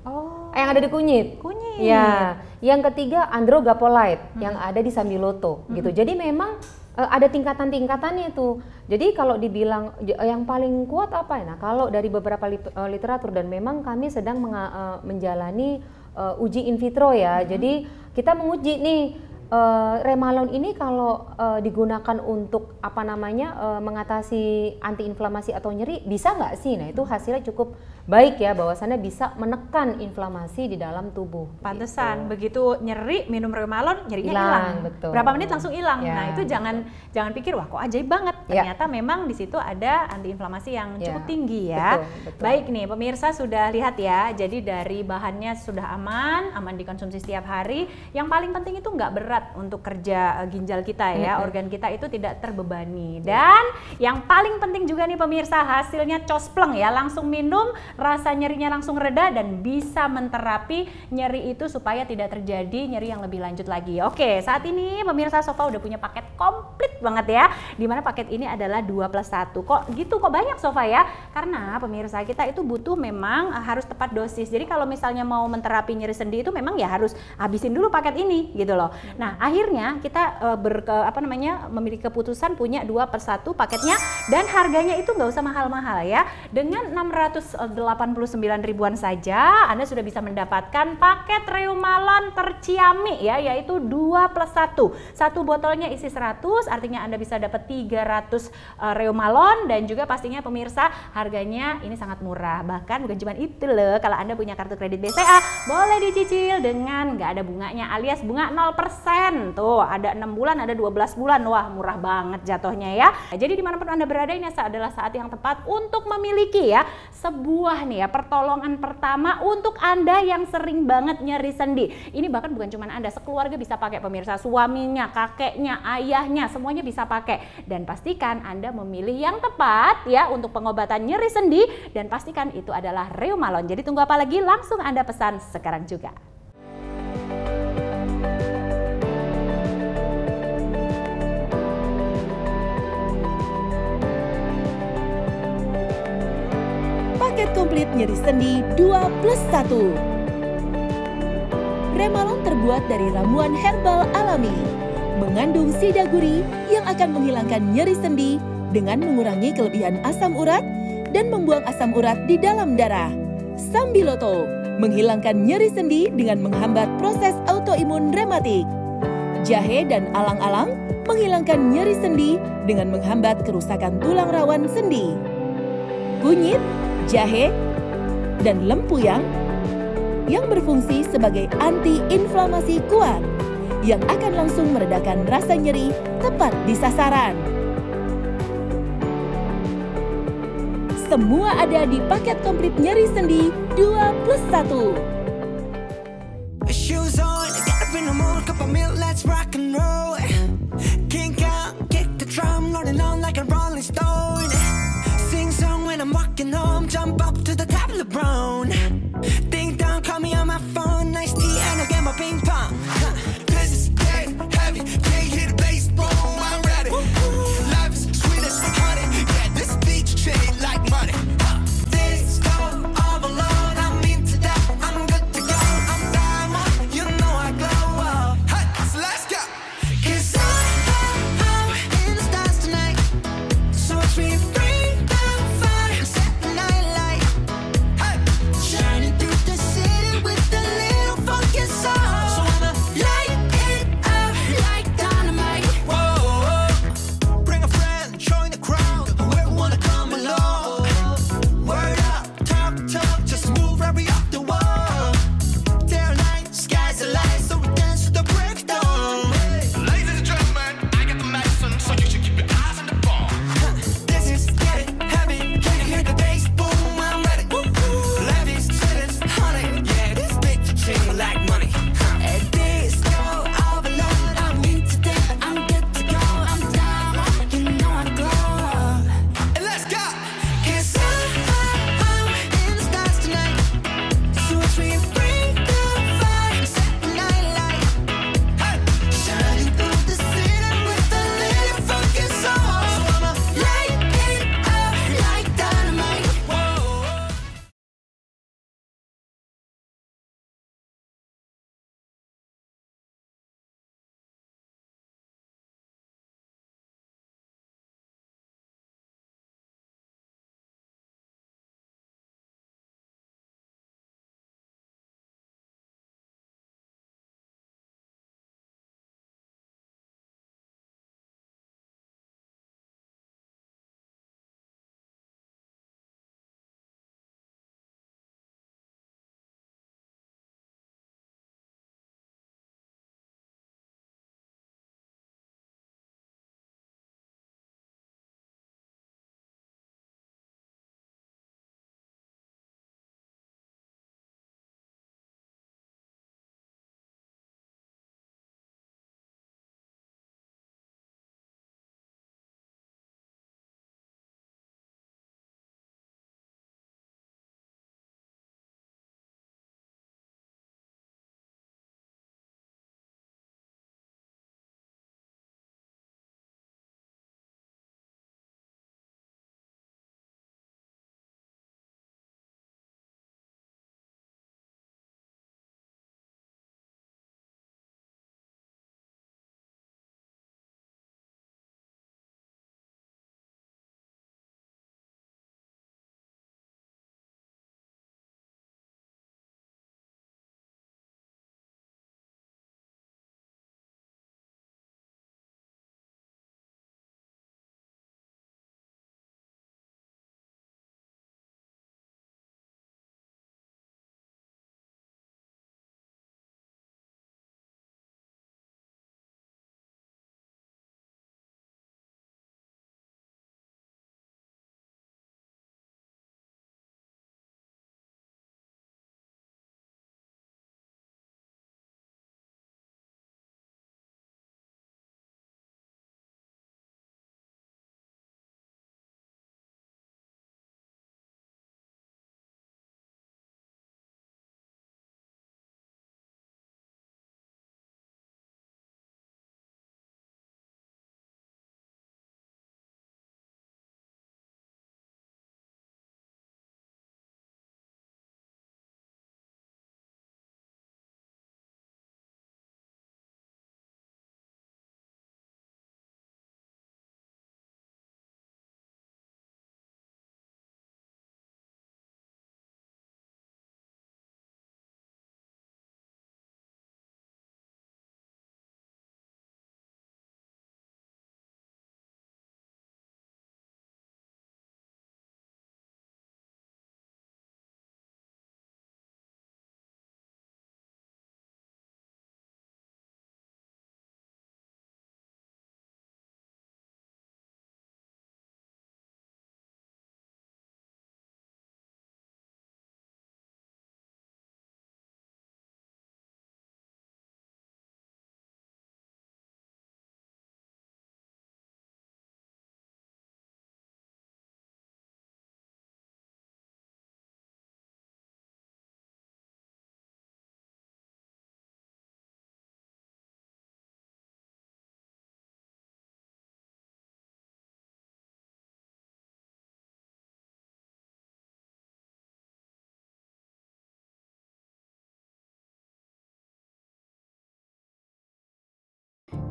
Yang ada di kunyit. Ya. Yang ketiga, androgapolite yang ada di sambiloto gitu. Jadi memang ada tingkatan-tingkatannya itu. Jadi kalau dibilang yang paling kuat apa? Nah, kalau dari beberapa literatur, dan memang kami sedang menjalani uji in vitro ya. Jadi kita menguji nih Remalon ini kalau digunakan untuk mengatasi antiinflamasi atau nyeri, bisa nggak sih? Nah, itu hasilnya cukup baik ya, bahwasannya bisa menekan inflamasi di dalam tubuh. Pantesan begitu nyeri minum Remalon, nyerinya hilang. Berapa menit langsung hilang. Nah, itu jangan pikir wah kok ajaib banget. Ternyata memang di situ ada antiinflamasi yang cukup tinggi ya. Baik nih pemirsa, sudah lihat ya. Jadi dari bahannya sudah aman dikonsumsi setiap hari. Yang paling penting itu nggak berat untuk kerja ginjal kita ya, organ kita itu tidak terbebani. Dan yang paling penting juga nih pemirsa, hasilnya cospleng ya, langsung minum, rasa nyerinya langsung reda dan bisa menterapi nyeri itu supaya tidak terjadi nyeri yang lebih lanjut lagi. Oke, saat ini pemirsa Sofa udah punya paket komplit banget ya, dimana paket ini adalah 2+1. Kok gitu, kok banyak Sofa ya? Karena pemirsa kita itu butuh memang harus tepat dosis. Jadi kalau misalnya mau menterapi nyeri sendi itu memang ya harus habisin dulu paket ini gitu loh. Nah, akhirnya kita memiliki keputusan punya 2+1 paketnya, dan harganya itu nggak usah mahal-mahal ya. Dengan 689 ribuan saja Anda sudah bisa mendapatkan paket Reumalon terciami ya, yaitu 2+1. Satu botolnya isi 100, artinya Anda bisa dapat 300 Reumalon, dan juga pastinya pemirsa harganya ini sangat murah. Bahkan bukan cuma itu loh, kalau Anda punya kartu kredit BCA boleh dicicil dengan nggak ada bunganya alias bunga 0%. Tuh ada 6 bulan, ada 12 bulan. Wah, murah banget jatuhnya ya. Jadi dimanapun Anda berada, ini adalah saat yang tepat untuk memiliki ya sebuah nih ya pertolongan pertama untuk Anda yang sering banget nyeri sendi. Ini bahkan bukan cuma Anda, sekeluarga bisa pakai pemirsa, suaminya, kakeknya, ayahnya, semuanya bisa pakai. Dan pastikan Anda memilih yang tepat ya untuk pengobatan nyeri sendi, dan pastikan itu adalah Reumalon. Jadi tunggu apa lagi? Langsung Anda pesan sekarang juga. Paket komplit nyeri sendi 2+1. Reumalon terbuat dari ramuan herbal alami, mengandung sidaguri yang akan menghilangkan nyeri sendi dengan mengurangi kelebihan asam urat dan membuang asam urat di dalam darah. Sambiloto menghilangkan nyeri sendi dengan menghambat proses autoimun rematik. Jahe dan alang-alang menghilangkan nyeri sendi dengan menghambat kerusakan tulang rawan sendi. Kunyit, jahe, dan lempuyang yang berfungsi sebagai anti-inflamasi kuat yang akan langsung meredakan rasa nyeri tepat di sasaran. Semua ada di paket komplit nyeri sendi 2+1. Shoes on, get up in the morning, cup of milk, let's rock and roll. Kink out, kick the drum, rolling on like a rolling stone. Sing song when I'm walking home, jump up to the top of the brown. Ding dong, call me on my phone, nice tea and I'll get my ping pong. This is dead heavy, can't hit the bass, boom, I'm ready. Life is sweet as honey, yeah, this beach chain like money. This go all alone, I'm into that, I'm good to go. I'm diamond, you know I glow up. Hey, so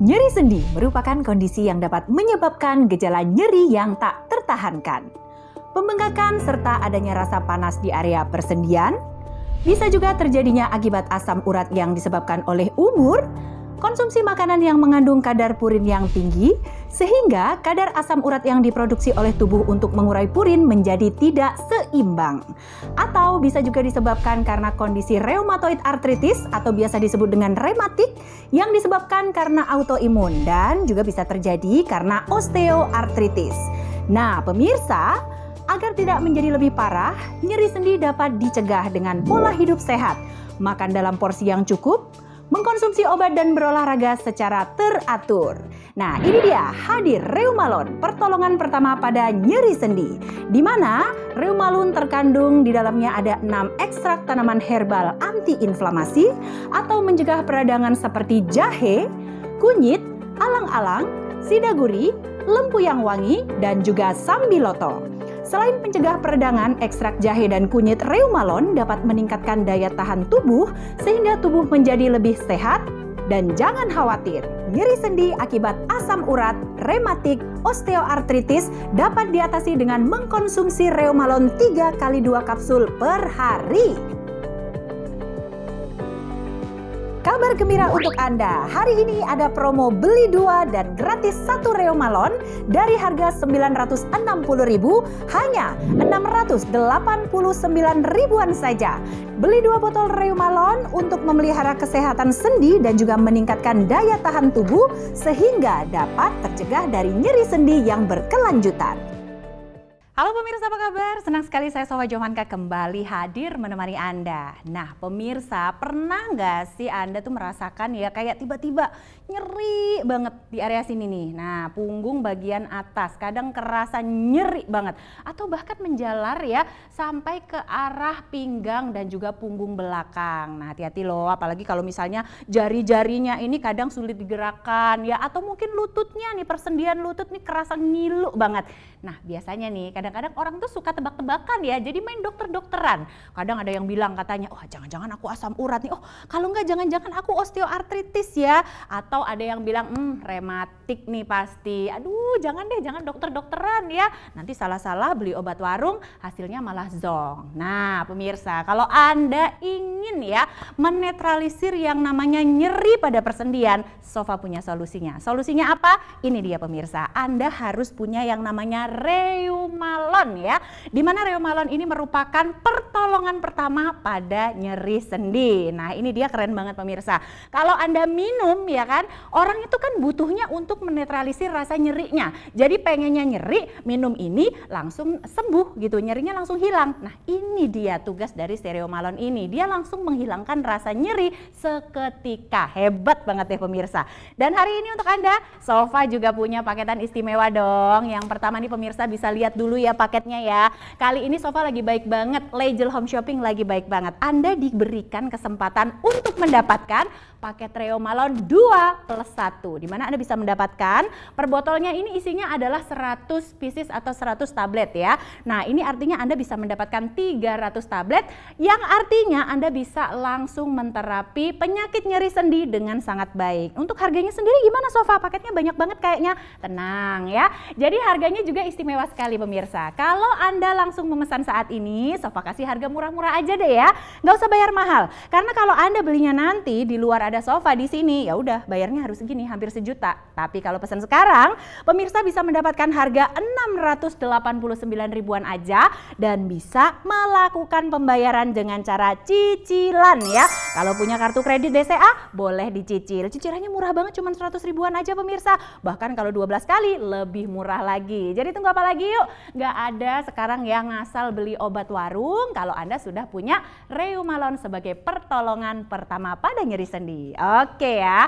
Nyeri sendi merupakan kondisi yang dapat menyebabkan gejala nyeri yang tak tertahankan. Pembengkakan serta adanya rasa panas di area persendian, bisa juga terjadinya akibat asam urat yang disebabkan oleh umur, konsumsi makanan yang mengandung kadar purin yang tinggi, sehingga kadar asam urat yang diproduksi oleh tubuh untuk mengurai purin menjadi tidak seimbang. Atau bisa juga disebabkan karena kondisi rheumatoid arthritis atau biasa disebut dengan rematik yang disebabkan karena autoimun dan juga bisa terjadi karena osteoartritis. Nah, pemirsa, agar tidak menjadi lebih parah, nyeri sendi dapat dicegah dengan pola hidup sehat, makan dalam porsi yang cukup, mengkonsumsi obat dan berolahraga secara teratur. Nah, ini dia hadir Reumalon, pertolongan pertama pada nyeri sendi, di mana Reumalon terkandung di dalamnya ada 6 ekstrak tanaman herbal antiinflamasi atau mencegah peradangan seperti jahe, kunyit, alang-alang, sidaguri, lempuyang wangi, dan juga sambiloto. Selain pencegah peradangan, ekstrak jahe dan kunyit Reumalon dapat meningkatkan daya tahan tubuh sehingga tubuh menjadi lebih sehat. Dan jangan khawatir, nyeri sendi akibat asam urat, rematik, osteoartritis dapat diatasi dengan mengkonsumsi Reumalon 3 kali 2 kapsul per hari. Kabar gembira untuk Anda, hari ini ada promo beli 2 dan gratis 1 Reumalon dari harga Rp960.000 hanya Rp689.000 saja. Beli 2 botol Reumalon untuk memelihara kesehatan sendi dan juga meningkatkan daya tahan tubuh sehingga dapat tercegah dari nyeri sendi yang berkelanjutan. Halo pemirsa, apa kabar? Senang sekali saya Sofa Jomanka kembali hadir menemani Anda. Nah pemirsa, pernah nggak sih Anda tuh merasakan ya kayak tiba-tiba nyeri banget di area sini nih. Nah punggung bagian atas kadang kerasa nyeri banget. Atau bahkan menjalar ya sampai ke arah pinggang dan juga punggung belakang. Nah hati-hati loh, apalagi kalau misalnya jari-jarinya ini kadang sulit digerakkan ya. Atau mungkin lututnya nih, persendian lutut nih kerasa ngilu banget. Nah biasanya nih kadang-kadang orang tuh suka tebak-tebakan ya, jadi main dokter-dokteran. Kadang ada yang bilang katanya, oh jangan-jangan aku asam urat nih, oh kalau enggak jangan-jangan aku osteoartritis ya. Atau ada yang bilang, rematik nih pasti. Aduh jangan deh, jangan dokter-dokteran ya. Nanti salah-salah beli obat warung, hasilnya malah zonk. Nah pemirsa, kalau Anda ingin ya menetralisir yang namanya nyeri pada persendian, Sofa punya solusinya. Solusinya apa? Ini dia pemirsa, Anda harus punya yang namanya Reumalon ya, dimana Reumalon ini merupakan pertolongan pertama pada nyeri sendi. Nah ini dia keren banget pemirsa. Kalau Anda minum ya kan, orang itu kan butuhnya untuk menetralisir rasa nyerinya. Jadi pengennya nyeri, minum ini langsung sembuh gitu, nyerinya langsung hilang. Nah ini dia tugas dari Reumalon ini, dia langsung menghilangkan rasa nyeri seketika. Hebat banget ya pemirsa. Dan hari ini untuk Anda, Sofa juga punya paketan istimewa dong. Yang pertama nih pemirsa bisa lihat dulu ya paketnya ya. Kali ini Sofa lagi baik banget, Legel Home Shopping lagi baik banget. Anda diberikan kesempatan untuk mendapatkan paket Reumalon 2 plus 1. Dimana Anda bisa mendapatkan per botolnya ini isinya adalah 100 pieces atau 100 tablet ya. Nah ini artinya Anda bisa mendapatkan 300 tablet yang artinya Anda bisa langsung menterapi penyakit nyeri sendi dengan sangat baik. Untuk harganya sendiri gimana Sofa? Paketnya banyak banget kayaknya. Tenang ya. Jadi harganya juga istimewa sekali pemirsa. Kalau Anda langsung memesan saat ini, Sofa kasih harga murah-murah aja deh ya. Nggak usah bayar mahal. Karena kalau Anda belinya nanti di luar ada Sofa di sini, ya udah bayarnya harus segini, hampir 1 juta. Tapi kalau pesan sekarang, pemirsa bisa mendapatkan harga 689 ribuan aja dan bisa melakukan pembayaran dengan cara cicilan ya. Kalau punya kartu kredit DCA, boleh dicicil. Cicilannya murah banget, cuma 100 ribuan aja pemirsa. Bahkan kalau 12 kali lebih murah lagi. Jadi tunggu apa lagi yuk? Nggak ada sekarang yang ngasal beli obat warung kalau Anda sudah punya Reumalon sebagai pertolongan pertama pada nyeri sendi. Oke ya.